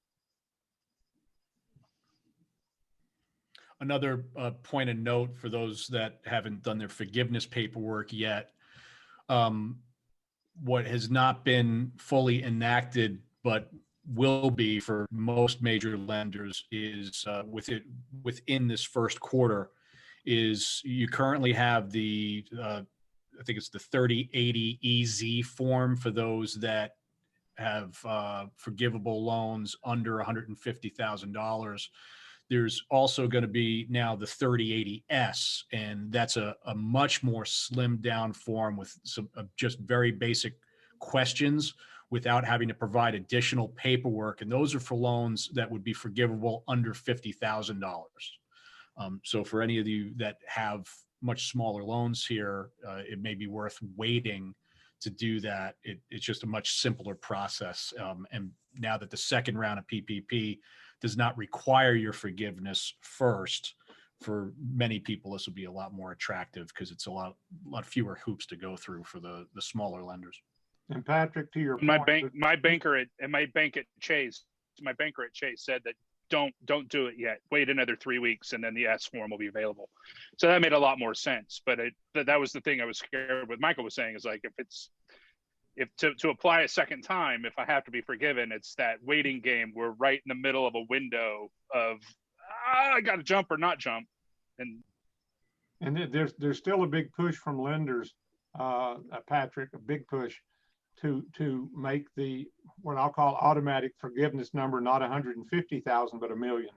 Another point of note for those that haven't done their forgiveness paperwork yet, what has not been fully enacted, but will be for most major lenders is within this first quarter is you currently have the, I think it's the 3080 EZ form for those that have forgivable loans under $150,000. There's also going to be now the 3080S, and that's a much more slimmed down form with some just very basic questions without having to provide additional paperwork. And those are for loans that would be forgivable under $50,000. So for any of you that have much smaller loans here, it may be worth waiting to do that. It's just a much simpler process. And now that the second round of PPP does not require your forgiveness first, for many people, this will be a lot more attractive because it's a lot fewer hoops to go through for the smaller lenders. And Patrick, to your My point, banker at Chase said that don't do it yet. Wait another 3 weeks and then the S form will be available. So that made a lot more sense. But that was the thing I was scared with. Michael was saying is like, if to apply a second time, if I have to be forgiven, it's that waiting game. We're right in the middle of a window of I got to jump or not jump. And there's still a big push from lenders, Patrick, a big push to make the, what I'll call automatic forgiveness number, not 150,000, but $1 million,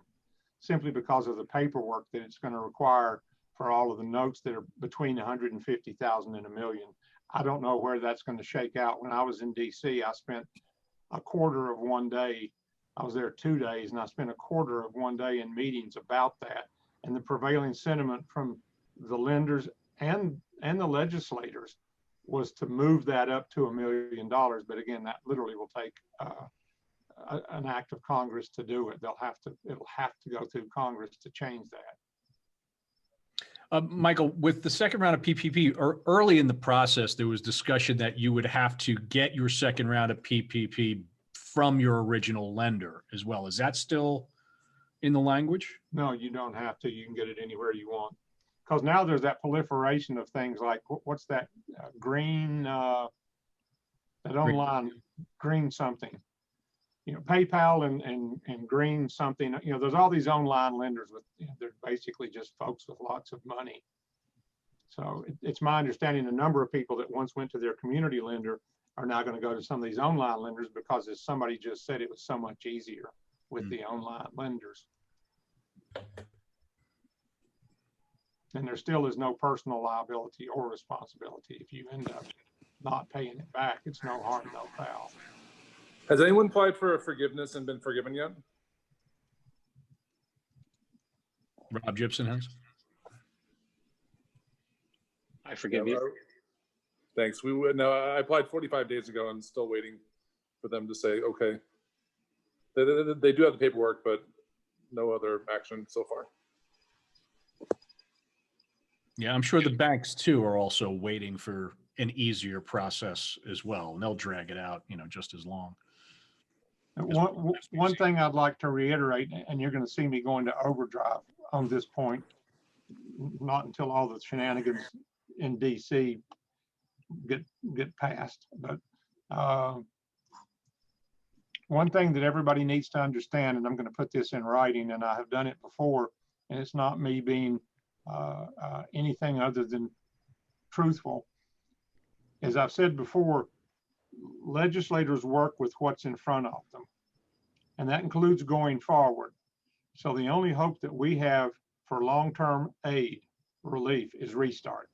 simply because of the paperwork that it's going to require for all of the notes that are between 150,000 and $1 million. I don't know where that's going to shake out. When I was in DC, I spent a quarter of one day. I was there 2 days, and I spent a quarter of one day in meetings about that. And the prevailing sentiment from the lenders and the legislators was to move that up to $1 million. But again, that literally will take an act of Congress to do it. It'll have to go through Congress to change that. Michael, with the second round of PPP, or early in the process, there was discussion that you would have to get your second round of PPP from your original lender as well. Is that still in the language? No, you don't have to. You can get it anywhere you want. Because now there's that proliferation of things like, what's that green, that online green something, PayPal and green something, there's all these online lenders with, they're basically just folks with lots of money. So it's my understanding a number of people that once went to their community lender are now going to go to some of these online lenders because, as somebody just said, it was so much easier with the online lenders. And there still is no personal liability or responsibility. If you end up not paying it back, it's no harm, no foul. Has anyone applied for forgiveness and been forgiven yet? Rob Gibson has. I forgive you. Thanks. No, I applied 45 days ago and still waiting for them to say, okay. They do have the paperwork, but no other action so far. Yeah, I'm sure the banks too are also waiting for an easier process as well, and they'll drag it out, just as long. One thing I'd like to reiterate, and you're going to see me going to overdrive on this point, not until all the shenanigans in DC. get passed. But one thing that everybody needs to understand, and I'm going to put this in writing, and I have done it before, and it's not me being anything other than truthful. As I've said before, legislators work with what's in front of them, and that includes going forward. So the only hope that we have for long-term aid relief is restart,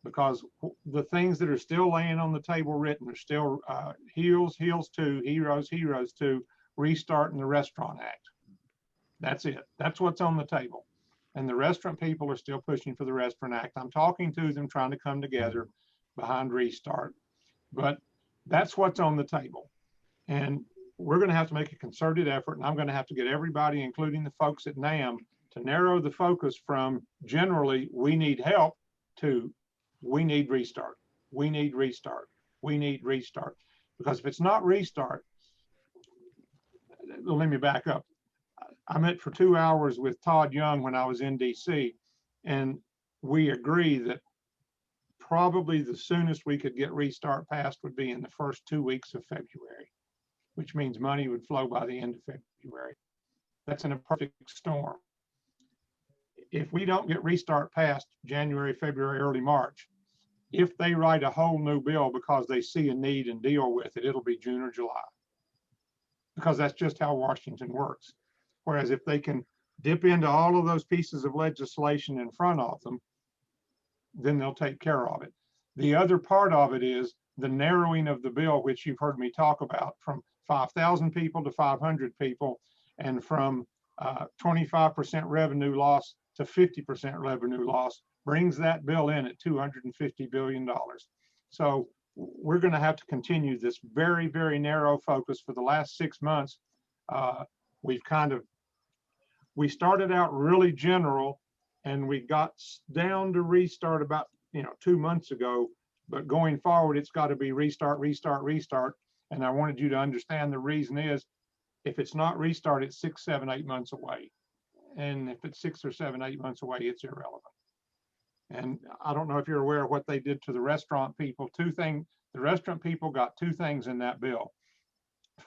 because the things that are still laying on the table written are still HEALS 2, HEROES 2, restart and the Restaurant Act. That's it. That's what's on the table. And the restaurant people are still pushing for the Restaurant Act. I'm talking to them, trying to come together behind restart. But that's what's on the table. And we're going to have to make a concerted effort, and I'm going to have to get everybody, including the folks at NAM, to narrow the focus from generally, we need help, to we need restart. We need restart. We need restart. Because if it's not restart, let me back up. I met for 2 hours with Todd Young when I was in DC, and we agree that probably the soonest we could get restart passed would be in the first 2 weeks of February, which means money would flow by the end of February. That's in a perfect storm. If we don't get restart passed January, February, early March, if they write a whole new bill because they see a need and deal with it, it'll be June or July, because that's just how Washington works. Whereas if they can dip into all of those pieces of legislation in front of them, then they'll take care of it. The other part of it is the narrowing of the bill, which you've heard me talk about, from 5,000 people to 500 people, and from 25% revenue loss to 50% revenue loss, brings that bill in at $250 billion. So we're going to have to continue this very, very narrow focus. For the last 6 months, we started out really general, and we got down to restart about 2 months ago. But going forward, it's got to be restart, restart, restart. And I wanted you to understand the reason is, if it's not restart, it's 6, 7, 8 months away. And if it's 6 or 7, 8 months away, it's irrelevant. And I don't know if you're aware of what they did to the restaurant people. The restaurant people got 2 things in that bill.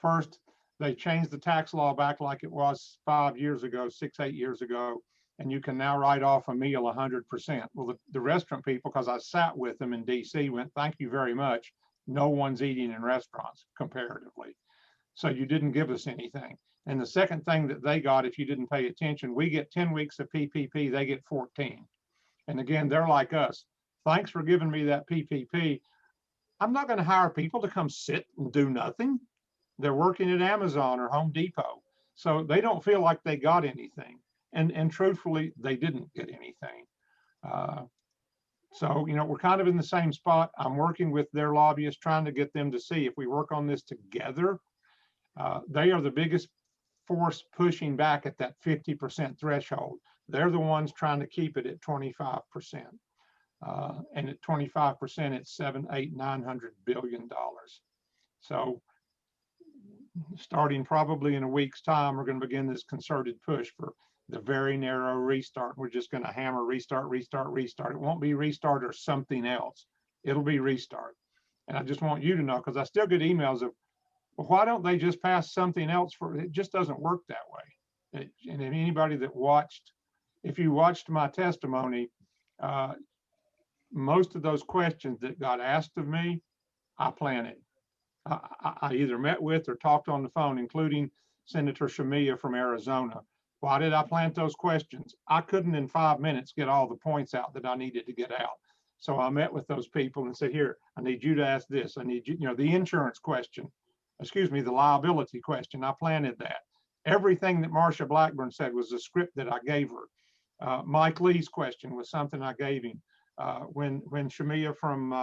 First, they changed the tax law back like it was 5 years ago, 6, 8 years ago, and you can now write off a meal 100%. Well, the restaurant people, because I sat with them in DC, went, thank you very much. No one's eating in restaurants comparatively. So you didn't give us anything. And the second thing that they got, if you didn't pay attention, we get 10 weeks of PPP, they get 14. And again, they're like us. Thanks for giving me that PPP. I'm not going to hire people to come sit and do nothing. They're working at Amazon or Home Depot. So they don't feel like they got anything. And truthfully, they didn't get anything. So, we're kind of in the same spot. I'm working with their lobbyists, trying to get them to see if we work on this together. They are the biggest force pushing back at that 50% threshold. They're the ones trying to keep it at 25%. And at 25%, it's $700, $800, $900 billion. So starting probably in a week's time, we're going to begin this concerted push for the very narrow restart. We're just going to hammer restart, restart, restart. It won't be restart or something else. It'll be restart. And I just want you to know, because I still get emails of, well, why don't they just pass something else for it? It just doesn't work that way. And if anybody that watched, if you watched my testimony, most of those questions that got asked of me, I planted. I either met with or talked on the phone, including Senator Shamia from Arizona. Why did I plant those questions? I couldn't in 5 minutes get all the points out that I needed to get out. So I met with those people and said, here, I need you to ask this. I need you, the insurance question, the liability question. I planted that. Everything that Marsha Blackburn said was a script that I gave her. Mike Lee's question was something I gave him. When Shamia from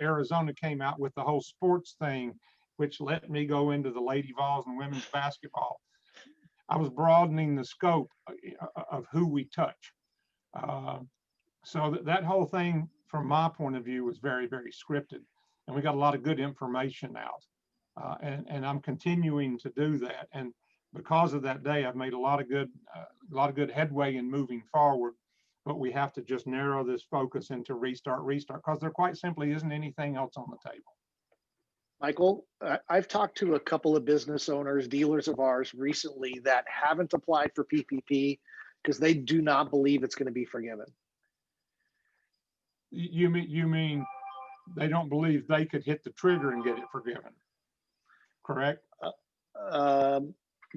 Arizona came out with the whole sports thing, which let me go into the Lady Vols and women's basketball, I was broadening the scope of who we touch. So that whole thing, from my point of view, was very, very scripted. And we got a lot of good information out. And I'm continuing to do that. And because of that day, I've made a lot of good headway in moving forward. but we have to just narrow this focus into restart, because there quite simply isn't anything else on the table. Michael, I've talked to a couple of business owners, dealers of ours recently that haven't applied for PPP because they do not believe it's going to be forgiven. You mean they don't believe they could hit the trigger and get it forgiven, correct?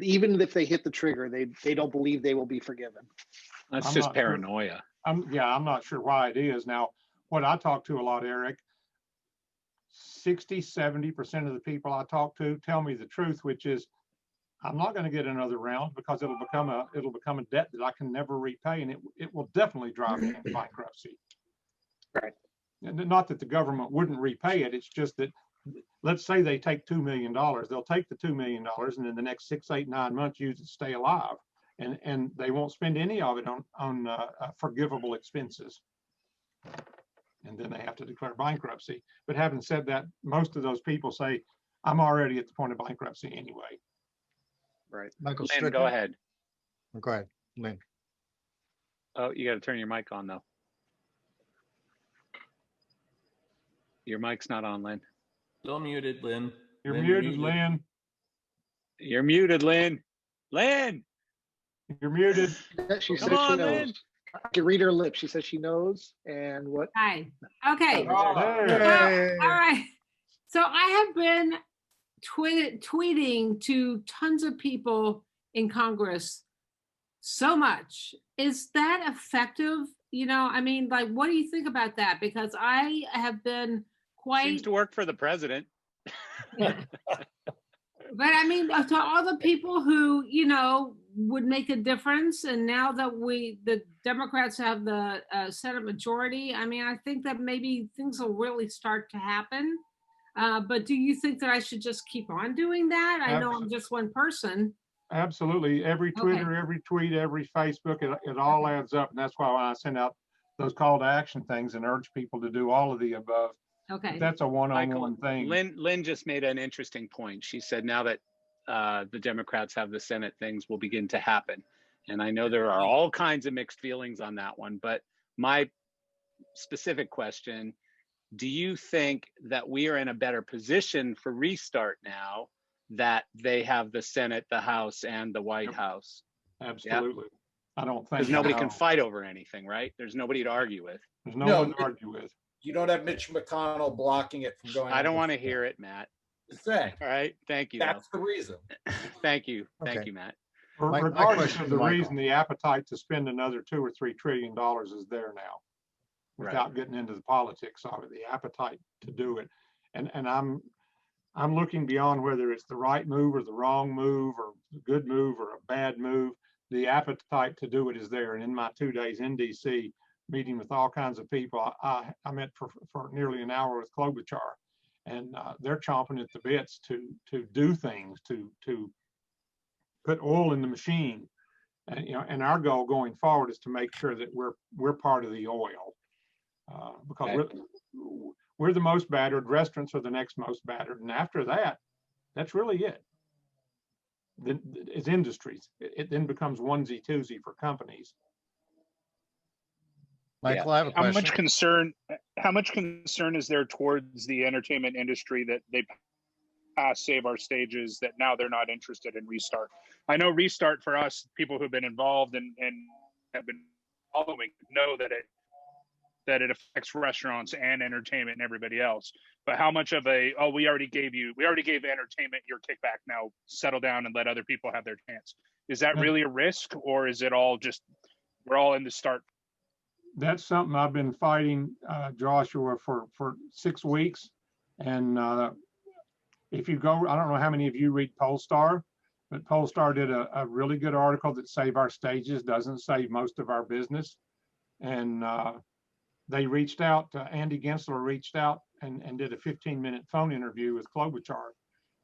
Even if they hit the trigger, they don't believe they will be forgiven. That's I'm just not sure. paranoia. I'm not sure why it is. Now, what I talk to a lot, Eric, 60–70% of the people I talk to tell me the truth, which is I'm not going to get another round because it'll become a debt that I can never repay, and it will definitely drive me into bankruptcy. Right. And not that the government wouldn't repay it. It's just that, let's say they take $2 million, they'll take the $2 million and in the next 6, 8, 9 months use it to stay alive, and they won't spend any of it on forgivable expenses. And then they have to declare bankruptcy. But having said that, most of those people say, I'm already at the point of bankruptcy anyway. Right. Lynn, Michael go Strickland. ahead. Go ahead, Lynn. Oh, you got to turn your mic on though. Your mic's not on, Lynn. Still muted, Lynn. You're Lynn, muted, Lynn. You're muted, Lynn. Lynn. You're muted. She Come said on, she knows. Lynn. I can read her lips. She says she knows. And what? Hi. Okay. Oh, So, all right. So I have been tweeting to tons of people in Congress so much. Is that effective? You know, I mean, like, what do you think about that? Because I have been Seems to work for the president. But I mean, to all the people who, you know, would make a difference, and now that the Democrats have the Senate majority, I mean, I think that maybe things will really start to happen. But do you think that I should just keep on doing that? I know I'm just one person. Absolutely. Every Twitter, every tweet, every Facebook, it all adds up. And that's why when I send out those call to action things and urge people to do all of the above, okay, that's a one-on-one thing. Lynn just made an interesting point. She said now that the Democrats have the Senate, things will begin to happen. And I know there are all kinds of mixed feelings on that one. But my specific question, do you think that we are in a better position for restart now that they have the Senate, the House, and the White House? Absolutely. Yep. I don't think because nobody can fight over anything, right? There's nobody to argue with. There's no one to argue with. You don't have Mitch McConnell blocking it from going. I don't want to hear it, Matt. Say. All right. Thank you. That's the reason. Thank you. Okay. Thank you, Matt. Regardless of the reason, the appetite to spend another $2 or $3 trillion is there now, without getting into the politics of it. The appetite to do it, and I'm looking beyond whether it's the right move or the wrong move or a good move or a bad move. The appetite to do it is there. And in my 2 days in DC, meeting with all kinds of people, I met for nearly an hour with Klobuchar, and they're chomping at the bits to do things, to put oil in the machine. And and our goal going forward is to make sure that we're part of the oil, because we're the most battered. Restaurants are the next most battered, and after that, that's really it. It's industries. It then becomes onesie twosie for companies. Michael, I have a question. How much concern is there towards the entertainment industry that they passed Save Our Stages, that now they're not interested in Restart? I know Restart for us, people who've been involved and have been following, know that it affects restaurants and entertainment and everybody else. But how much of we already gave entertainment your kickback, now settle down and let other people have their chance? Is that really a risk, or is it all just, we're all in the start? That's something I've been fighting, Joshua, for 6 weeks. And if you go, I don't know how many of you read Polestar, but Polestar did a really good article that Save Our Stages doesn't save most of our business. And they reached out, Andy Gensler reached out and did a 15-minute phone interview with Klobuchar.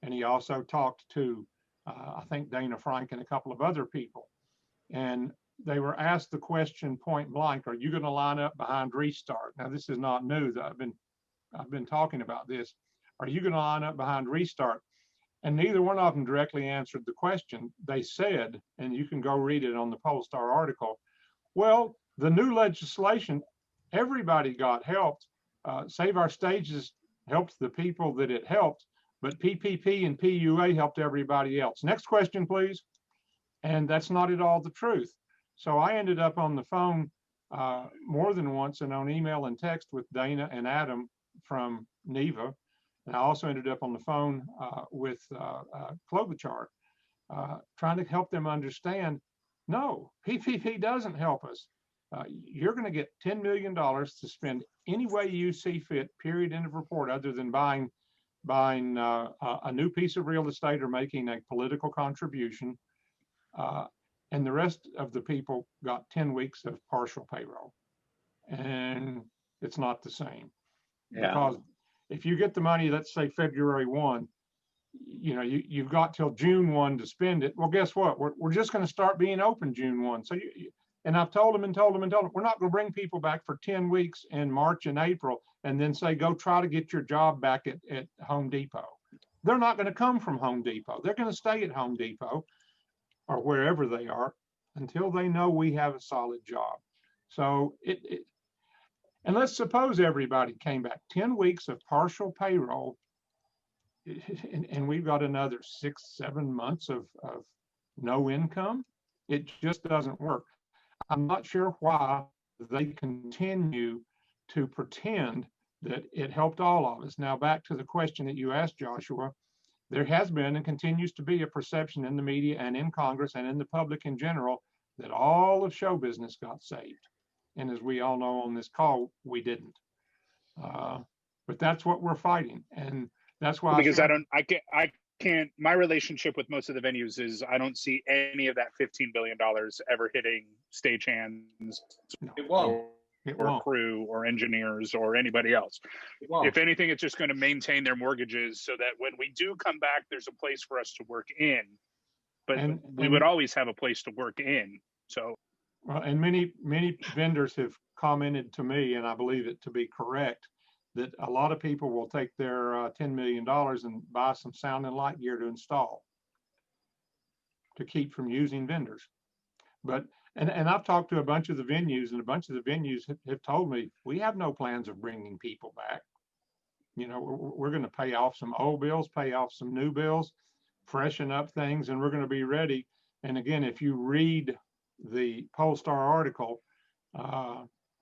And he also talked to, I think, Dana Frank and a couple of other people. And they were asked the question point blank, are you going to line up behind Restart? Now, this is not new. I've been talking about this. Are you going to line up behind Restart? And neither one of them directly answered the question. They said, and you can go read it on the Polestar article, well, the new legislation, everybody got helped. Save Our Stages helped the people that it helped, but PPP and PUA helped everybody else. Next question, please. And that's not at all the truth. So I ended up on the phone more than once and on email and text with Dana and Adam from NEVA. And I also ended up on the phone with Klobuchar, trying to help them understand, no, PPP doesn't help us. You're going to get $10 million to spend any way you see fit, period, end of report, other than buying a new piece of real estate or making a political contribution. And the rest of the people got 10 weeks of partial payroll. And it's not the same. Yeah. Because if you get the money, let's say February 1, you've got till June 1 to spend it. Well, guess what? We're just going to start being open June 1. So and I've told them, we're not going to bring people back for 10 weeks in March and April and then say, go try to get your job back at Home Depot. They're not going to come from Home Depot. They're going to stay at Home Depot or wherever they are until they know we have a solid job. So and let's suppose everybody came back 10 weeks of partial payroll and we've got another 6-7 months of no income. It just doesn't work. I'm not sure why they continue to pretend that it helped all of us. Now, back to the question that you asked, Joshua, there has been and continues to be a perception in the media and in Congress and in the public in general that all of show business got saved. And as we all know on this call, we didn't. But that's what we're fighting. And that's why because I can't, my relationship with most of the venues is I don't see any of that $15 billion ever hitting stagehands or crew or engineers or anybody else. If anything, it's just going to maintain their mortgages so that when we do come back, there's a place for us to work in. But we would always have a place to work in. So, well, and many vendors have commented to me, and I believe it to be correct, that a lot of people will take their $10 million and buy some sound and light gear to install to keep from using vendors. But, and I've talked to a bunch of the venues, and a bunch of the venues have told me, we have no plans of bringing people back. We're going to pay off some old bills, pay off some new bills, freshen up things, and we're going to be ready. And again, if you read the Polestar article,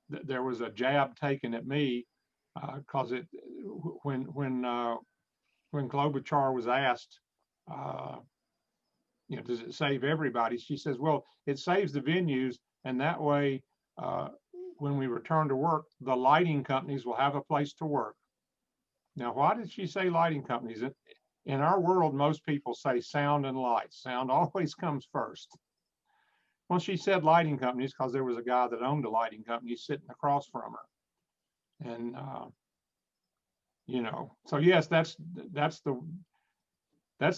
there was a jab taken at me because when Klobuchar was asked, does it save everybody? She says, well, it saves the venues, and that way, when we return to work, the lighting companies will have a place to work. Now, why did she say lighting companies? In our world, most people say sound and lights. Sound always comes first. Well, she said lighting companies because there was a guy that owned a lighting company sitting across from her. And, so yes, that's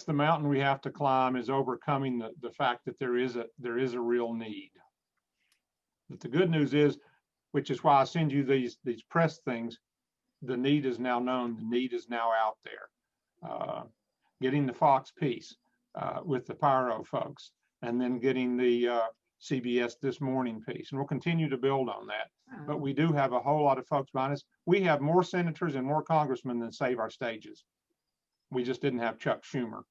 the mountain we have to climb, is overcoming the fact that there is a real need. But the good news is, which is why I send you these press things, the need is now known, the need is now out there. Getting the Fox piece with the Pyro folks, and then getting the CBS This Morning piece. And we'll continue to build on that. But we do have a whole lot of folks behind us. We have more senators and more congressmen than Save Our Stages. We just didn't have Chuck Schumer.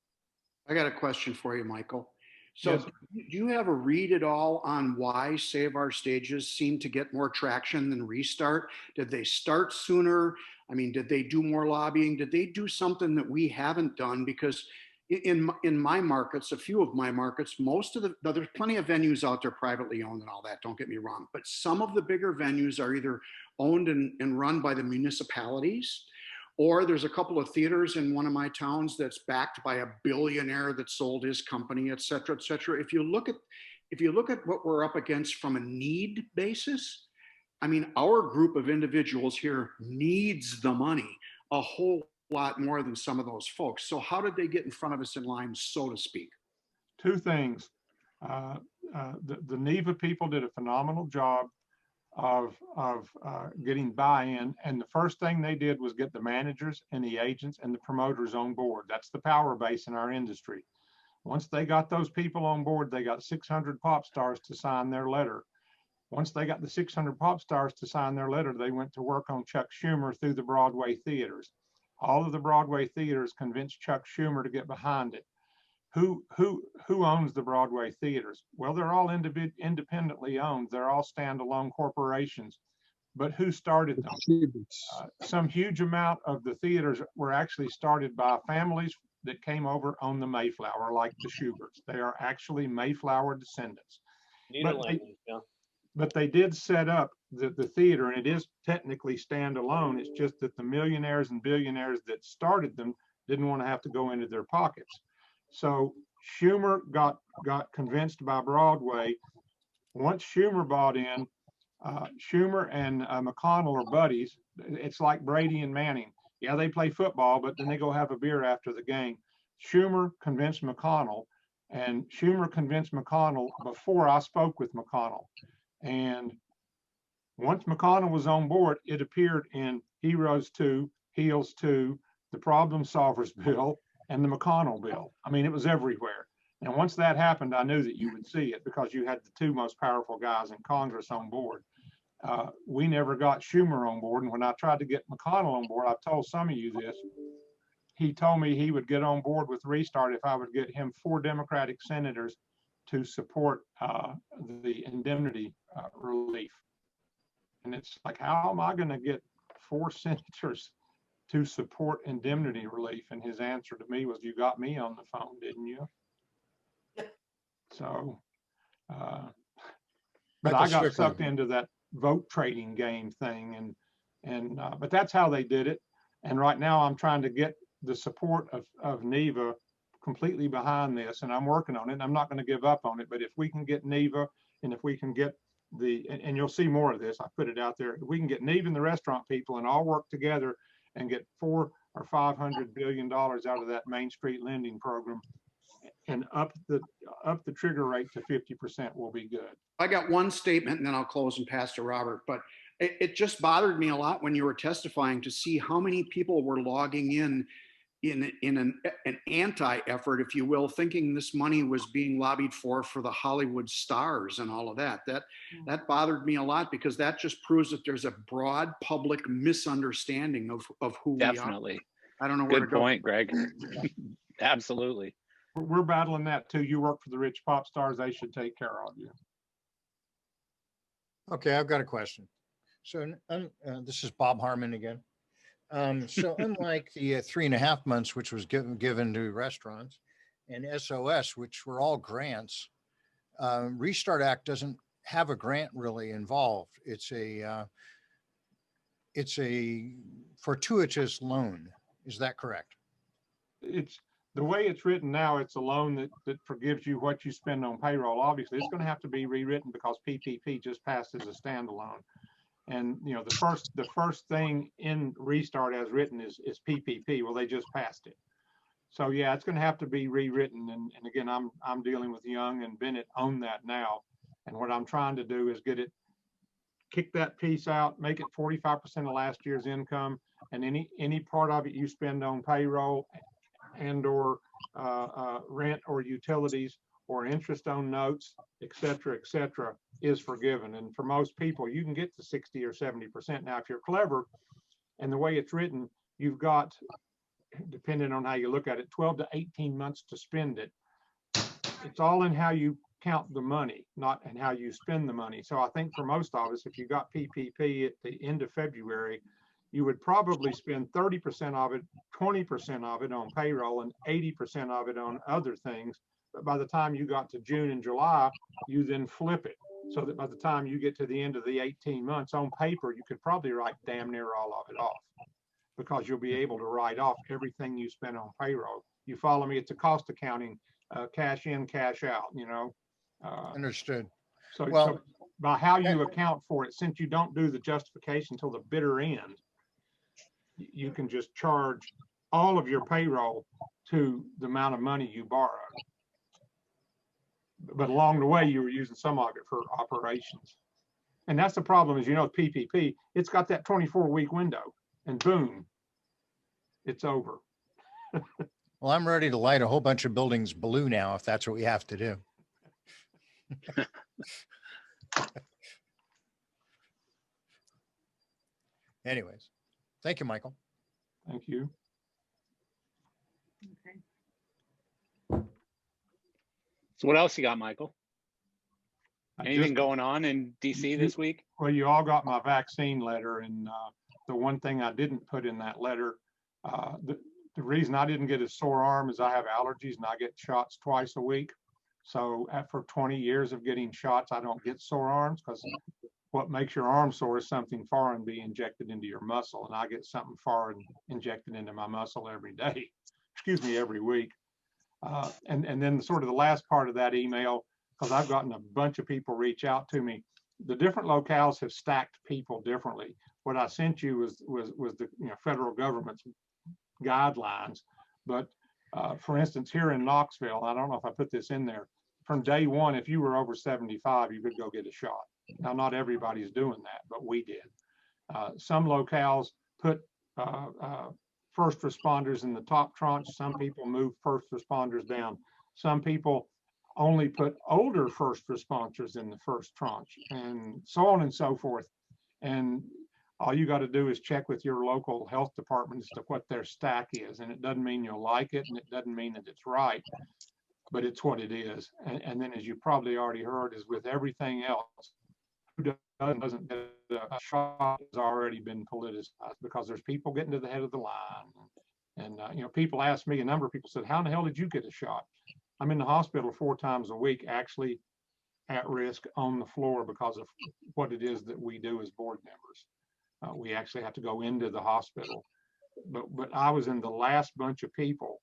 I got a question for you, Michael. So Yes. do you have a read at all on why Save Our Stages seem to get more traction than Restart? Did they start sooner? I mean, did they do more lobbying? Did they do something that we haven't done? Because in my markets, a few of my markets, there's plenty of venues out there privately owned and all that, don't get me wrong. But some of the bigger venues are either owned and run by the municipalities, or there's a couple of theaters in one of my towns that's backed by a billionaire that sold his company, et cetera, et cetera. If you look at what we're up against from a need basis, I mean, our group of individuals here needs the money a whole lot more than some of those folks. So how did they get in front of us in line, so to speak? Two things. The NEVA people did a phenomenal job of getting buy-in, and the first thing they did was get the managers and the agents and the promoters on board. That's the power base in our industry. Once they got those people on board, they got 600 pop stars to sign their letter. Once they got the 600 pop stars to sign their letter, they went to work on Chuck Schumer through the Broadway theaters. All of the Broadway theaters convinced Chuck Schumer to get behind it. Who owns the Broadway theaters? Well, they're all independently owned. They're all standalone corporations. But who started them? Some huge amount of the theaters were actually started by families that came over on the Mayflower, like the Schuberts. They are actually Mayflower descendants. But they did set up the theater, and it is technically standalone. It's just that the millionaires and billionaires that started them didn't want to have to go into their pockets. So Schumer got convinced by Broadway. Once Schumer bought in, Schumer and McConnell are buddies. It's like Brady and Manning. Yeah, they play football, but then they go have a beer after the game. Schumer convinced McConnell, and Schumer convinced McConnell before I spoke with McConnell. And once McConnell was on board, it appeared in Heroes 2, Heels 2, the Problem Solvers Bill, and the McConnell Bill. I mean, it was everywhere. And once that happened, I knew that you would see it because you had the two most powerful guys in Congress on board. We never got Schumer on board. And when I tried to get McConnell on board, I've told some of you this, he told me he would get on board with Restart if I would get him 4 Democratic senators to support the indemnity relief. And it's like, how am I going to get 4 senators to support indemnity relief? And his answer to me was, you got me on the phone, didn't you? So, but I got sucked into that vote trading game thing, but that's how they did it. And right now I'm trying to get the support of NEVA completely behind this, and I'm working on it. I'm not going to give up on it, but if we can get NEVA, and if we can get and you'll see more of this, I put it out there, if we can get NEVA and the restaurant people and all work together and get $400 or $500 billion out of that Main Street lending program and up the trigger rate to 50%, will be good. I got one statement and then I'll close and pass to Robert, but it just bothered me a lot when you were testifying to see how many people were logging in an anti-effort, if you will, thinking this money was being lobbied for the Hollywood stars and all of that. That bothered me a lot because that just proves that there's a broad public misunderstanding of who Definitely. we are. I don't know where Good to go. point, Greg. Absolutely. We're battling that too. You work for the rich pop stars. They should take care of you. Okay, I've got a question. So this is Bob Harmon again. So unlike the 3.5 months, which was given to restaurants, and SOS, which were all grants, Restart Act doesn't have a grant really involved. It's a fortuitous loan. Is that correct? It's the way it's written now. It's a loan that forgives you what you spend on payroll. Obviously, it's going to have to be rewritten because PPP just passed as a standalone. And you know, the first thing in Restart as written is PPP. Well, they just passed it. So yeah, it's going to have to be rewritten. And again, I'm dealing with Young and Bennett on that now. And what I'm trying to do is kick that piece out, make it 45% of last year's income, and any part of it you spend on payroll and or rent or utilities or interest on notes, et cetera, is forgiven. And for most people, you can get to 60 or 70%. Now, if you're clever and the way it's written, you've got, depending on how you look at it, 12 to 18 months to spend it. It's all in how you count the money, not in how you spend the money. So I think for most of us, if you got PPP at the end of February, you would probably spend 30% of it, 20% of it on payroll and 80% of it on other things. But by the time you got to June and July, you then flip it. So that by the time you get to the end of the 18 months on paper, you could probably write damn near all of it off because you'll be able to write off everything you spend on payroll. You follow me? It's a cost accounting, cash in, cash out, you know. Understood. So by how you account for it, since you don't do the justification till the bitter end, you can just charge all of your payroll to the amount of money you borrowed. But along the way, you were using some of it for operations. And that's the problem is, you know, PPP, it's got that 24-week window and boom, it's over. Well, I'm ready to light a whole bunch of buildings blue now, if that's what we have to do. Anyways, thank you, Michael. Thank you. Okay. So what else you got, Michael? I Anything just- going on in DC this week? Well, you all got my vaccine letter, and the one thing I didn't put in that letter, the reason I didn't get a sore arm is I have allergies and I get shots twice a week. So after 20 years of getting shots, I don't get sore arms because what makes your arm sore is something foreign being injected into your muscle, and I get something foreign injected into my muscle every day. Excuse me, every week. And then sort of the last part of that email, because I've gotten a bunch of people reach out to me. The different locales have stacked people differently. What I sent you was the federal government's guidelines. But for instance, here in Knoxville, I don't know if I put this in there, from day one, if you were over 75, you could go get a shot. Now, not everybody's doing that, but we did. Some locales put first responders in the top tranche. Some people move first responders down. Some people only put older first responders in the first tranche, and so on and so forth. And all you got to do is check with your local health department as to what their stack is. And it doesn't mean you'll like it, and it doesn't mean that it's right, but it's what it is. And then, as you probably already heard, is with everything else, who doesn't get a shot has already been politicized, because there's people getting to the head of the line. And people ask me, a number of people said, how in the hell did you get a shot? I'm in the hospital 4 times a week, actually at risk on the floor because of what it is that we do as board members. We actually have to go into the hospital. But I was in the last bunch of people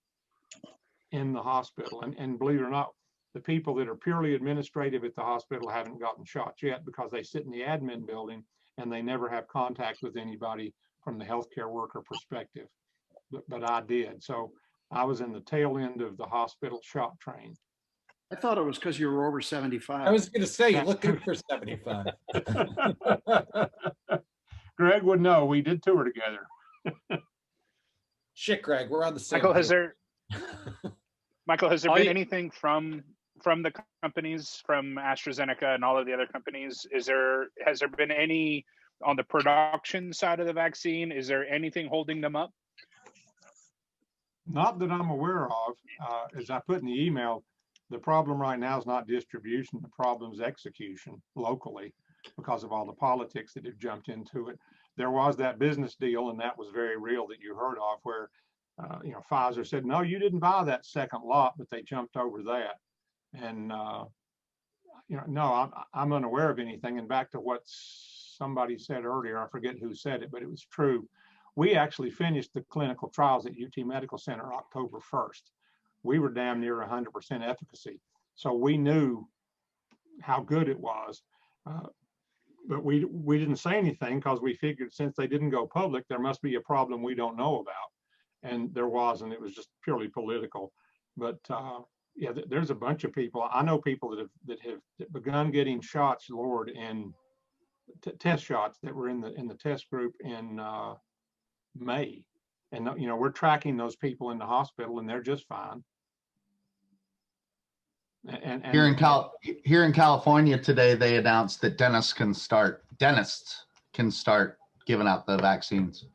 in the hospital. And believe it or not, the people that are purely administrative at the hospital haven't gotten shots yet because they sit in the admin building and they never have contact with anybody from the healthcare worker perspective. But I did. So I was in the tail end of the hospital shot train. I thought it was because you were over 75. I was going to say, you're looking for 75. Greg would know. We did tour together. Shit, Greg, we're on the same. Michael, has page. there All been you- anything from the companies, from AstraZeneca and all of the other companies? Has there been any on the production side of the vaccine? Is there anything holding them up? Not that I'm aware of. As I put in the email, the problem right now is not distribution. The problem is execution locally because of all the politics that have jumped into it. There was that business deal, and that was very real, that you heard of, where Pfizer said, no, you didn't buy that second lot, but they jumped over that. And no, I'm unaware of anything. And back to what somebody said earlier, I forget who said it, but it was true. We actually finished the clinical trials at UT Medical Center October 1st. We were damn near 100% efficacy. So we knew how good it was. But we didn't say anything because we figured since they didn't go public, there must be a problem we don't know about. And there wasn't. It was just purely political. But yeah, there's a bunch of people. I know people that have begun getting shots, Lord, in test shots that were in the test group in May. And we're tracking those people in the hospital, and they're just fine. And Here in California today, they announced that dentists can start giving out the vaccines.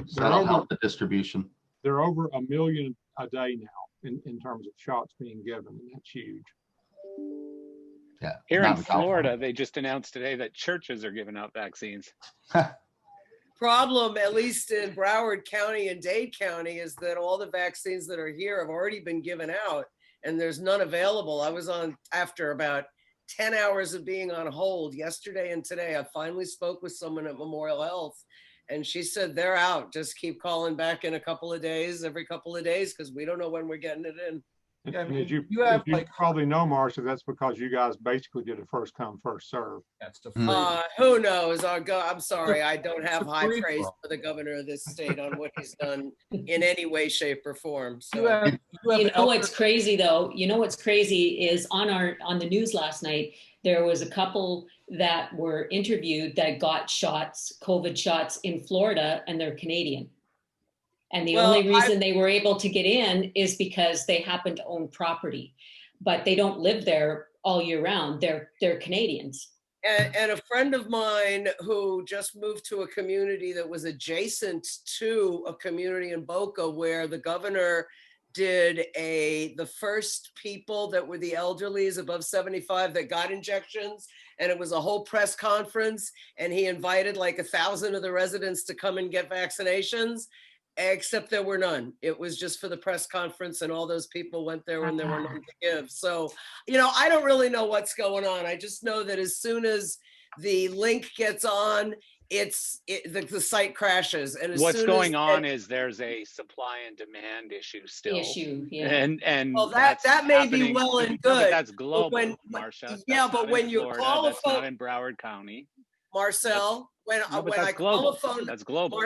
So that'll help the distribution. They're over 1 million a day now in terms of shots being given, and that's huge. Yeah. Here in not Florida, they just announced today that churches are giving out vaccines. Problem, at least in Broward County and Dade County, is that all the vaccines that are here have already been given out and there's none available. I was on, after about 10 hours of being on hold yesterday and today, I finally spoke with someone at Memorial Health, and she said they're out. Just keep calling back in a couple of days, every couple of days, because we don't know when we're getting it in. Yeah, I And mean, as you have you probably know, Marcia, that's because you guys basically did a first come, first serve. That's the Who knows? I'm sorry, I don't have It's a high free praise for all. for the governor of this state on what he's done in any way, shape, or form. So You know what's crazy though? You know what's crazy is on the news last night, there was a couple that were interviewed that got shots, COVID shots in Florida, and they're Canadian. And the only reason they were able to get in is because they happen to own property, but they don't live there all year round. They're Canadians. And a friend of mine who just moved to a community that was adjacent to a community in Boca where the governor did the first people that were the elderlies above 75 that got injections. And it was a whole press conference. And he invited like 1,000 of the residents to come and get vaccinations, except there were none. It was just for the press conference, and all those people went there when there were none to give. So, I don't really know what's going on. I just know that as soon as the link gets on, the site crashes. And What's going on is there's a supply and demand issue still. Yeah. And well, that may be well and No, but good. that's global, Yeah, Marcia. That's but not when in you Florida, call a that's phone, not in Broward County. Marcel, when No, but I that's call global. a phone, That's global.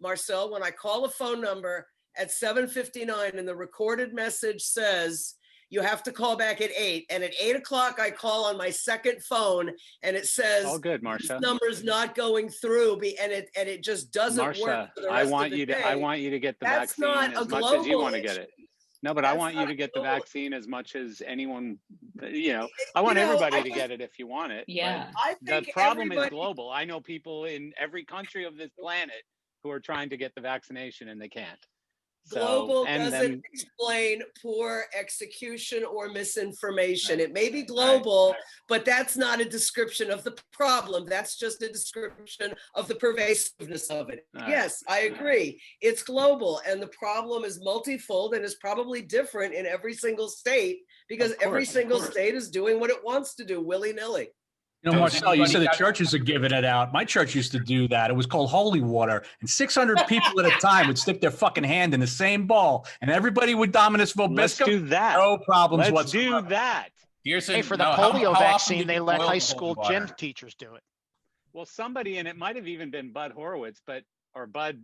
Marcel, when I call a phone number at 7:59 and the recorded message says you have to call back at 8, and at 8 o'clock I call on my second phone and it says All good, Marcia. this number's not going through, and it just doesn't work Marcia, for the I rest want of the you day. to get the That's vaccine not a as much as you global want to get issue. it. No, but I That's want you not to a get the global- vaccine as much as anyone, I want everybody to get it if you want it. but Yeah. I The think problem is everybody- global. I know people in every country of this planet who are trying to get the vaccination and they can't. Global and doesn't then explain poor execution or misinformation. It may be global, but that's not a description of the problem. That's just a description of the pervasiveness of it. All right. Yes, I agree. It's global, and the problem is multifold and is probably different in every single state because every single state is doing what it wants to do willy-nilly. Marcel, you said the churches are giving it out. My church used to do that. It was called holy water, and 600 people at a time would stick their fucking hand in the same bowl, and everybody would Dominus Vobiscum. Let's do that. No problems Let's whatsoever. do that. Hey, for the polio vaccine, they let high school gym teachers do it. Well, somebody, and it might have even been Bud Horowitz, or Bud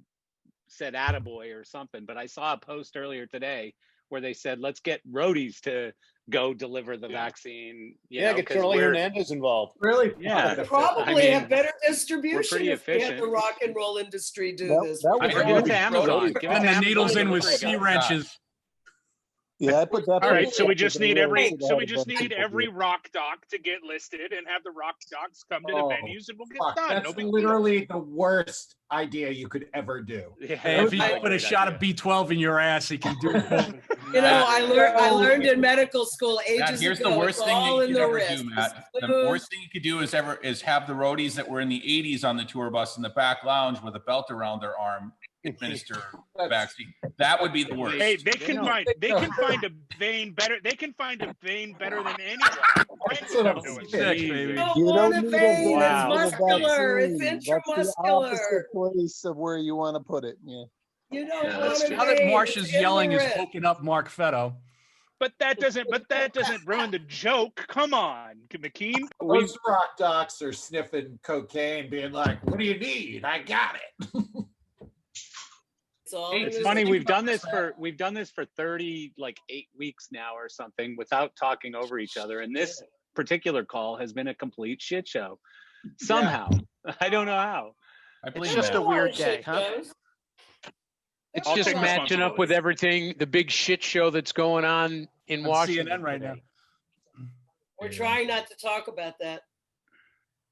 said attaboy or something, but I saw a post earlier today where they said, let's get roadies to go deliver the vaccine. Get Charlie Hernandez involved. Really? Yeah. Probably have better distribution pretty if we had efficient. the rock and roll industry do this. Or give it to Amazon. Give it to Putting the Amazon needles in with delivery C guys. wrenches. Yeah, I put that. All right, so we just need every rock dock to get listed and have the rock docks come to the venues and we'll get Fuck, done. that's No big deal. literally the worst idea you could ever do. Hey, if he put a shot of B12 in your ass, he can do it. I learned in medical school ages Here's ago. the worst it's thing all that in you could the ever wrist. do, Matt. The worst thing you could do is have the roadies that were in the 80s on the tour bus in the back lounge with a belt around their arm administer vaccine. That would be the worst. Hey, they can find a vein better. They can find a vein better than anyone. That's what I'm saying, baby. You don't You want don't a need a vein. vein Wow. It's for the muscular. It's vaccine. That's the intramuscular. opposite place of where you want to put it. Yeah. You don't Yeah, want that's a true. Now that vein. Marcia's It's in the yelling is wrist. poking up Mark Fetto. But that doesn't ruin the joke. Come on, McKean. Those rock docs are sniffing cocaine, being like, "What do you need? I got it." It's funny, we've done this for 30 8 weeks now or something without talking over each other, and this particular call has been a complete shit show somehow. I don't know how. I believe It's just that. a weird day, huh? It's I'll just take matching up with everything, the big shit show that's going on in On Washington CNN right now. today. We're trying not to talk about that.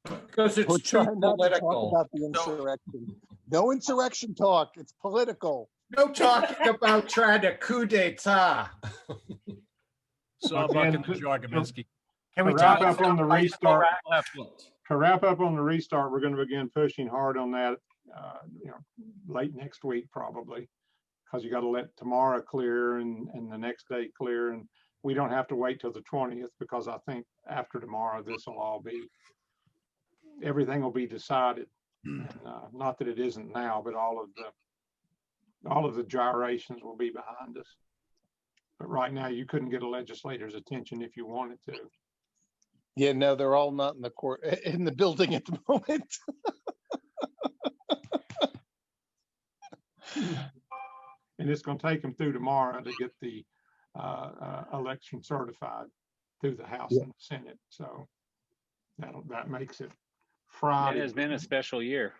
Because We're it's too trying not to talk political. about the insurrection. No insurrection talk. It's political. No talking about trying to coup d'etat. Sawbuck and the Jargominski. Can we wrap up on the restart? To wrap up on the restart, we're going to begin pushing hard on that, late next week probably, because you got to let tomorrow clear and the next day clear, and we don't have to wait till the 20th because I think after tomorrow this will all be, everything will be decided. And, not that it isn't now, but all of the gyrations will be behind us. But right now, you couldn't get a legislator's attention if you wanted to. Yeah, no, they're all not in the court in the building at the moment. And it's going to take them through tomorrow to get the election certified through the House and the Senate. So that makes it Friday. It has been a special year.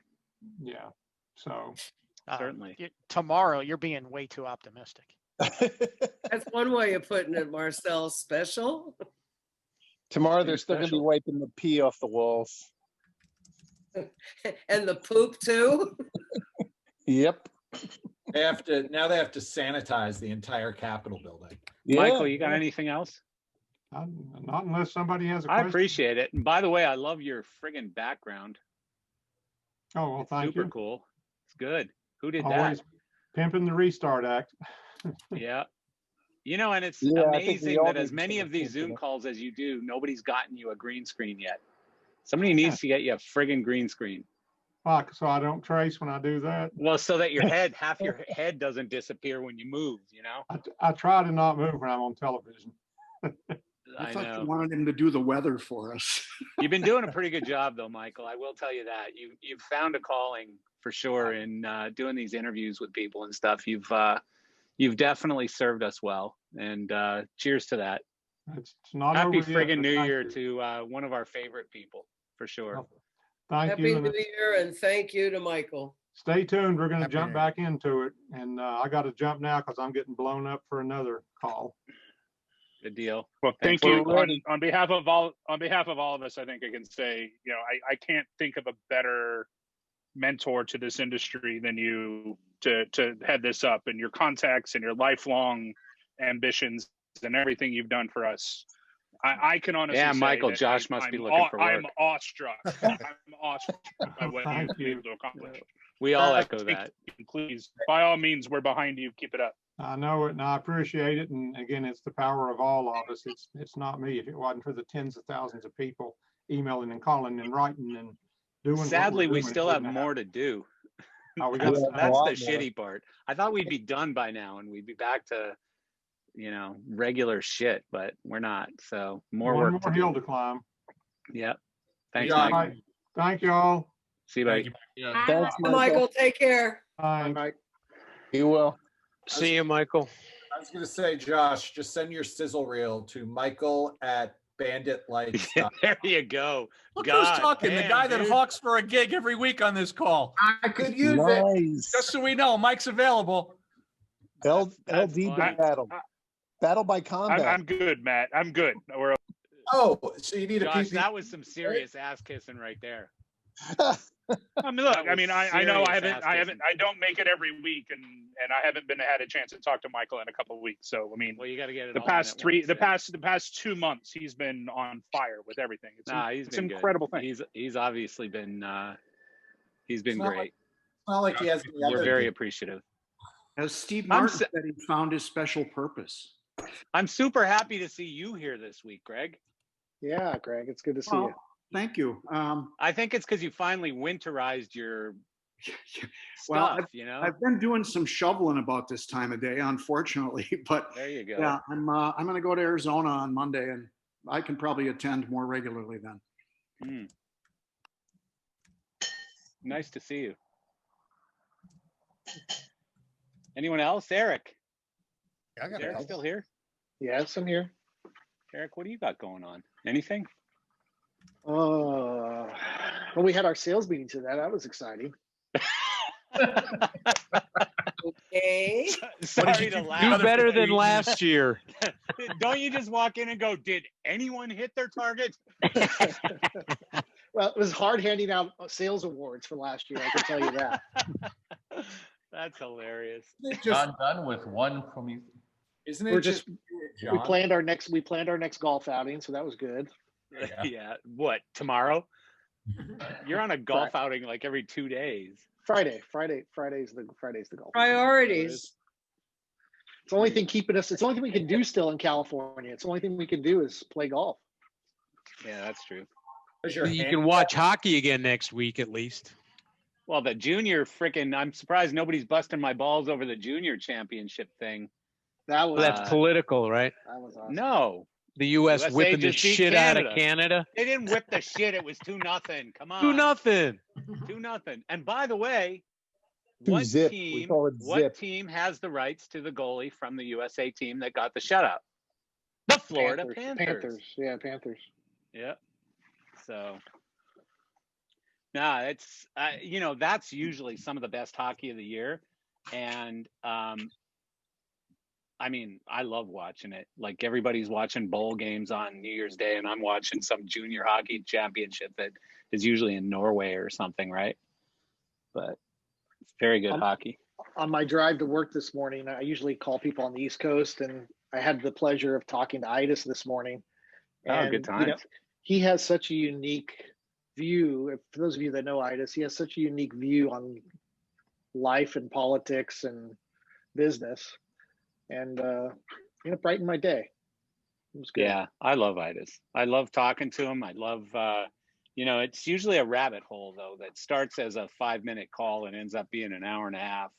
Yeah. So certainly. Tomorrow, you're being way too optimistic. That's one way of putting it, Marcel. Special. Tomorrow they're still gonna be wiping the pee off the walls. And the poop too? Yep. They have to sanitize the entire Capitol building. Michael, you got anything else? Not unless somebody has a I question. appreciate it. And by the way, I love your friggin' background. Oh, well, thank Super you. cool. It's good. Who did Always that? pimping the Restart Act. Yeah. You know, and it's Yeah, I think we amazing all that need as to many start of these thinking Zoom of- calls as you do, nobody's gotten you a green screen yet. Somebody needs to get you a friggin' green screen. Fuck, so I don't trace when I do that. Well, so that half your head doesn't disappear when you move, you know? I try to not move when I'm on television. I thought know. you wanted him to do the weather for us. You've been doing a pretty good job though, Michael. I will tell you that. You've found a calling for sure in doing these interviews with people and stuff. You've definitely served us well. And cheers to that. It's not Happy over yet, friggin' but New thank Year you. to one of our favorite people, for sure. Thank Happy you. New And Year and thank you to Michael. stay tuned. We're going to Happy jump New back into it. And I got to jump now because I'm getting blown up for another call. Good deal. Well, thank Thanks. you We're ready. on behalf of all of us. I think I can say, I can't think of a better mentor to this industry than you to head this up, and your contacts and your lifelong ambitions and everything you've done for us. I can honestly Yeah, say Michael, that Josh must be looking for I'm work. awestruck. I'm awestruck by what Thank you've been you. able to accomplish. We all Thank echo that. you, please, by all means, we're behind you. Keep it up. I know it and I appreciate it. And again, it's the power of all of us. It's not me. If it wasn't for the tens of thousands of people emailing and calling and writing and doing. what we're Sadly, we doing, it still have wouldn't more to do. Oh, we got That's, some- that's lot the more. shitty part. I thought we'd be done by now and we'd be back to, regular shit, but we're not. So more one work more to hill do. to climb. Yeah. Thanks, Yeah. Mike. All right. Thank you all. See you, buddy. Yeah. Thanks, Michael, take care. Bye. Mike. You will. See you, Michael. I was gonna say, Josh, just send your sizzle reel to michael@banditlights.com. There you go. Look God who's talking, the damn, guy that dude. hawks for a gig every week on this call. I could use it. Nice. Just so we know, Mike's available. LD funny. battle. Battle by I'm combat. good, Matt. I'm good. We're Oh, so you need a Josh, PP. that was some serious ass kissing right there. I mean, look. That I mean, was I know serious ass I don't make it every week, and I haven't had a chance to talk to Michael in a couple of weeks. So I mean, Well, you got to get it the all in past at three, once, the yeah. past 2 months, he's been on fire with everything. It's Nah, he's it's been an good. incredible thing. He's obviously been he's been It's not great. It's not like he has any We're other very gig. appreciative. As Steve I'm Martin sa- said, he found his special purpose. I'm super happy to see you here this week, Greg. Yeah, Greg, it's good to see Well, you. thank you. I think it's because you finally winterized your Well, stuff, you know? I've been doing some shoveling about this time of day, unfortunately, but There you go. yeah, I'm going to go to Arizona on Monday, and I can probably attend more regularly then. Mm. Nice to see you. Anyone else? Eric? I Is got Eric it. still here? Yes, I'm here. Eric, what do you got going on? Anything? Well, we had our sales meeting today. That was exciting. Okay. Sorry to laugh. Do better than last year. Don't you just walk in and go, did anyone hit their target? Well, it was hard handing out sales awards for last year. I can tell you that. That's hilarious. Just, done with one from you. isn't We're it just, We planned our next golf outing, so that was good. Yeah. What, tomorrow? You're on a golf outing like every 2 days. Friday's the golf. Priorities. It's the only thing keeping us. It's the only thing we can do still in California. It's the only thing we can do is play golf. Yeah, that's true. You can watch hockey again next week at least. Well, the junior freaking, I'm surprised nobody's busting my balls over the junior championship thing. That was That's political, right? that was awesome. No. The U.S. USA whipping the just beat shit out of Canada. They didn't whip the shit. It was 2-0. Come on. 2-0. 2-0. And by the way, Two what zip. We call it what zip. team has the rights to the goalie from the USA team that got the shutout? The Florida Panthers. Yeah, Panthers. Yeah. So, nah, it's that's usually some of the best hockey of the year, and I mean, I love watching it. Like everybody's watching bowl games on New Year's Day, and I'm watching some junior hockey championship that is usually in Norway or something, right? But it's very good hockey. On my drive to work this morning, I usually call people on the East Coast, and I had the pleasure of talking to Itis this morning. Oh, good times. He has such a unique view. For those of you that know Itis, he has such a unique view on life and politics and business, and it brightened my day. It was good. Yeah, I love Itis. I love talking to him. I love, it's usually a rabbit hole though that starts as a 5-minute call and ends up being an hour and a half.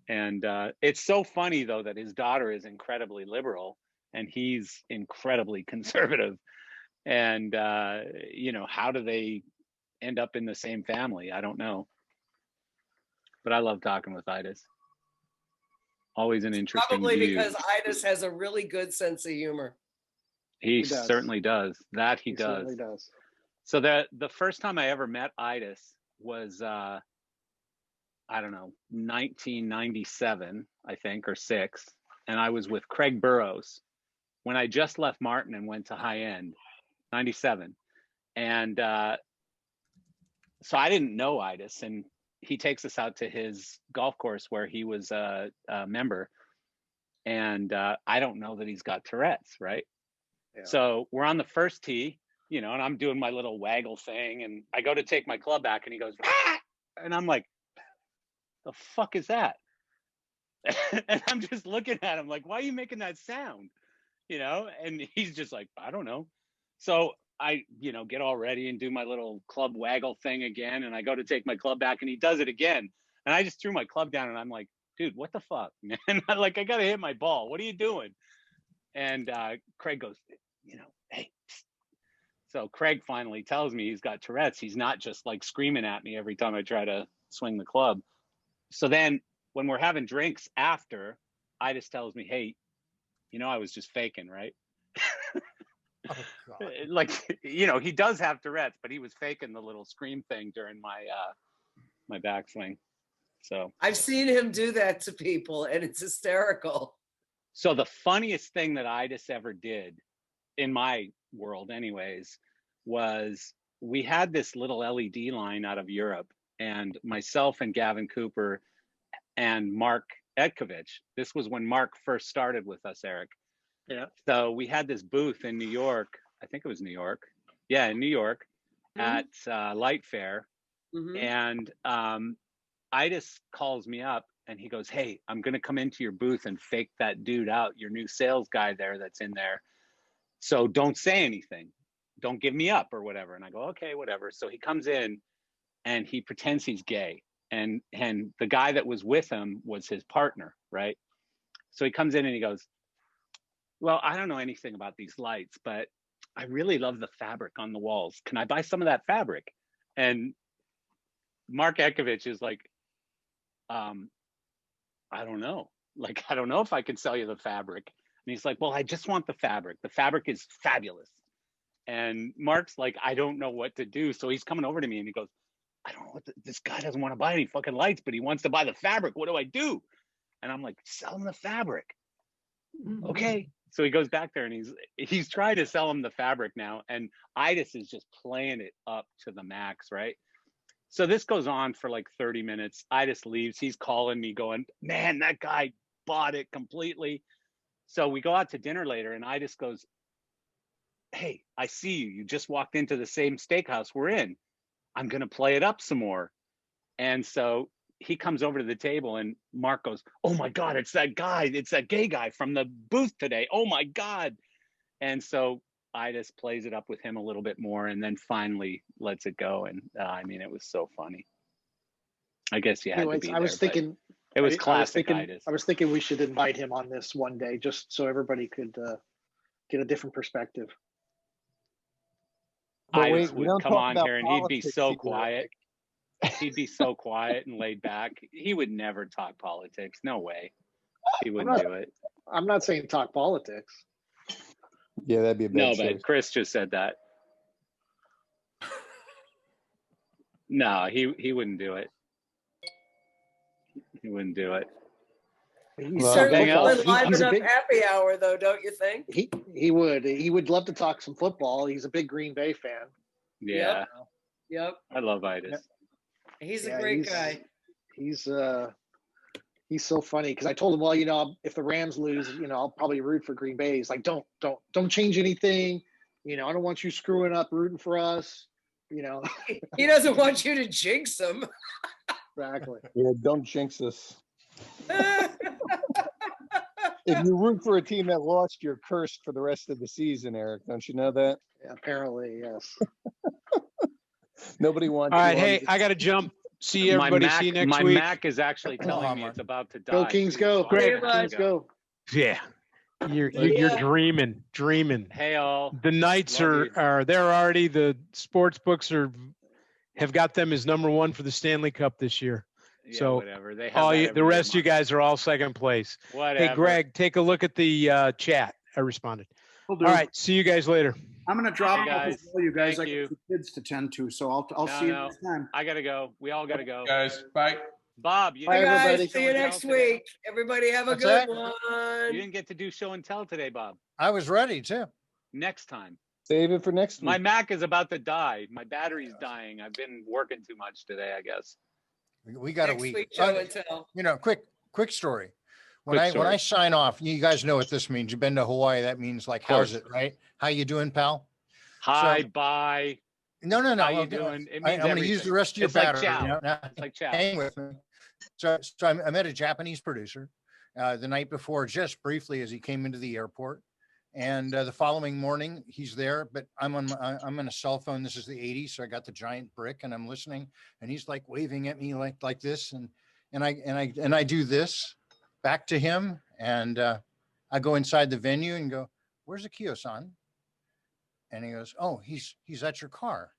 And it's so funny though that his daughter is incredibly liberal and he's incredibly conservative. And how do they end up in the same family? I don't know. But I love talking with Itis. Always an interesting Probably view. because Itis has a really good sense of humor. He does. certainly does. That he does. Certainly does. So the first time I ever met Itis was 1997, I think, or 6, and I was with Craig Burrows when I just left Martin and went to High End, 97, and so I didn't know Itis, and he takes us out to his golf course where he was a member, and I don't know that he's got Tourette's, right? Yeah. So we're on the first tee, and I'm doing my little waggle thing, and I go to take my club back, and he goes, ah! And I'm like, the fuck is that? And I'm just looking at him like, why are you making that sound? And he's just like, I don't know. So I, get all ready and do my little club waggle thing again. And I go to take my club back and he does it again. And I just threw my club down and I'm like, dude, what the fuck, man? Like, I got to hit my ball. What are you doing? And Craig goes, hey. So Craig finally tells me he's got Tourette's. He's not just like screaming at me every time I try to swing the club. So then when we're having drinks after, Itis tells me, hey, I was just faking, right? Oh, God. Like, he does have Tourette's, but he was faking the little scream thing during my my backswing. So I've seen him do that to people and it's hysterical. So the funniest thing that Itis ever did, in my world anyways, was we had this little LED line out of Europe, and myself and Gavin Cooper and Mark Edkovich, this was when Mark first started with us, Eric. Yeah. So we had this booth in New York. I think it was New York. Yeah, in New York at Light Fair. And Itis calls me up and he goes, hey, I'm going to come into your booth and fake that dude out, your new sales guy there that's in there. So don't say anything. Don't give me up or whatever. And I go, okay, whatever. So he comes in and he pretends he's gay. And the guy that was with him was his partner, right? So he comes in and he goes, well, I don't know anything about these lights, but I really love the fabric on the walls. Can I buy some of that fabric? And Mark Edkovich is like, I don't know. Like, I don't know if I can sell you the fabric. And he's like, well, I just want the fabric. The fabric is fabulous. And Mark's like, I don't know what to do. So he's coming over to me and he goes, I don't know what this guy doesn't want to buy any fucking lights, but he wants to buy the fabric. What do I do? And I'm like, sell him the fabric. Okay. So he goes back there and he's trying to sell him the fabric now. And Itis is just playing it up to the max, right? So this goes on for like 30 minutes. Itis leaves. He's calling me going, man, that guy bought it completely. So we go out to dinner later and Itis goes, hey, I see you. You just walked into the same steakhouse we're in. I'm going to play it up some more. And so he comes over to the table and Mark goes, oh my God, it's that guy. It's that gay guy from the booth today. Oh my God. And so Itis plays it up with him a little bit more and then finally lets it go. And I mean, it was so funny. I guess you had to be there. I was thinking, it was classic Itis. I was thinking we should invite him on this one day, just so everybody could get a different perspective. Itis would come on here and he'd be so quiet. He'd be so quiet and laid back. He would never talk politics. No way. He wouldn't do it. I'm not saying talk politics. Yeah, that'd be a bad No, choice. but Chris just said that. No, he wouldn't do it. He wouldn't do it. He Well, certainly anything else? would He's liven a up big- happy hour, though, don't you think? He would love to talk some football. He's a big Green Bay fan. Yeah, Yep. I love Itis. He's a Yeah, great guy. He's so funny because I told him, well, if the Rams lose, I'll probably root for Green Bay. He's like, don't change anything. I don't want you screwing up rooting for us. He doesn't want you to jinx him. Exactly. Yeah, don't jinx us. If you root for a team that lost, you're cursed for the rest of the season, Eric. Don't you know that? Yeah, apparently, yes. Nobody wants. All you right, on hey, the- I got to jump. See My everybody. Mac, See you next my week. Mac is actually telling me it's about to die. Go Kings, too, go! so I Great. gotta Kings, go! Yeah, you're Yeah. dreaming. Hey all. The Knights Love you. are they're already the sports books have got them as #1 for the Stanley Cup this year. Yeah, So whatever. They have that the every rest of you year, guys are all second place. Whatever. Hey, Greg, take a look at the chat. I responded. Will do. All right, see you guys later. I'm gonna drop Hey, off guys. as well, you guys. Thank I you. got some kids to tend to, so I'll No, see you no. next time. I gotta go. We all gotta go. Guys, bye. Bob, you Bye, didn't Bye, get to everybody. do guys. See show you and tell next today. week. Everybody have a What's good that? You one. didn't get to do show and tell today, Bob. I was ready too. Next time. Save it for next week. My Mac is about to die. My battery's dying. I've been working too much today, I guess. We got a Next week. week, show and tell. Quick story. When Quick I story. sign off, you guys know what this means. You've been to Hawaii. That means like, how's course. it, right? How you doing, pal? Hi, So- bye. No. How you okay. doing? It I'm means going to use everything. the rest of your It's like battery. ciao. Now, It's like ciao. hang with me. So I met a Japanese producer the night before, just briefly as he came into the airport. And the following morning, he's there, but I'm on a cell phone. This is the 80s, so I got the giant brick, and I'm listening, and he's like waving at me like this, and I do this back to him, and I go inside the venue and go, "Where's Akio-san?" And he goes, "Oh, he's at your car."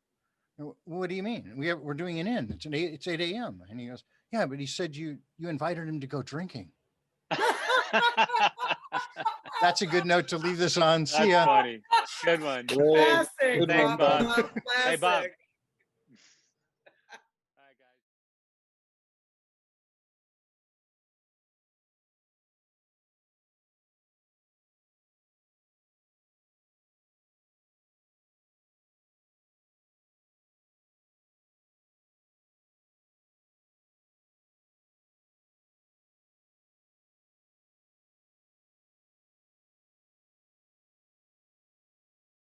What do you mean? We're doing an in. It's 8 a.m. And he goes, "Yeah, but he said you invited him to go drinking." That's a good note to leave this on. See That's ya. funny. Good one. Classic. Good Thanks, one, Bob. Bob. Hey, Bob. Classic.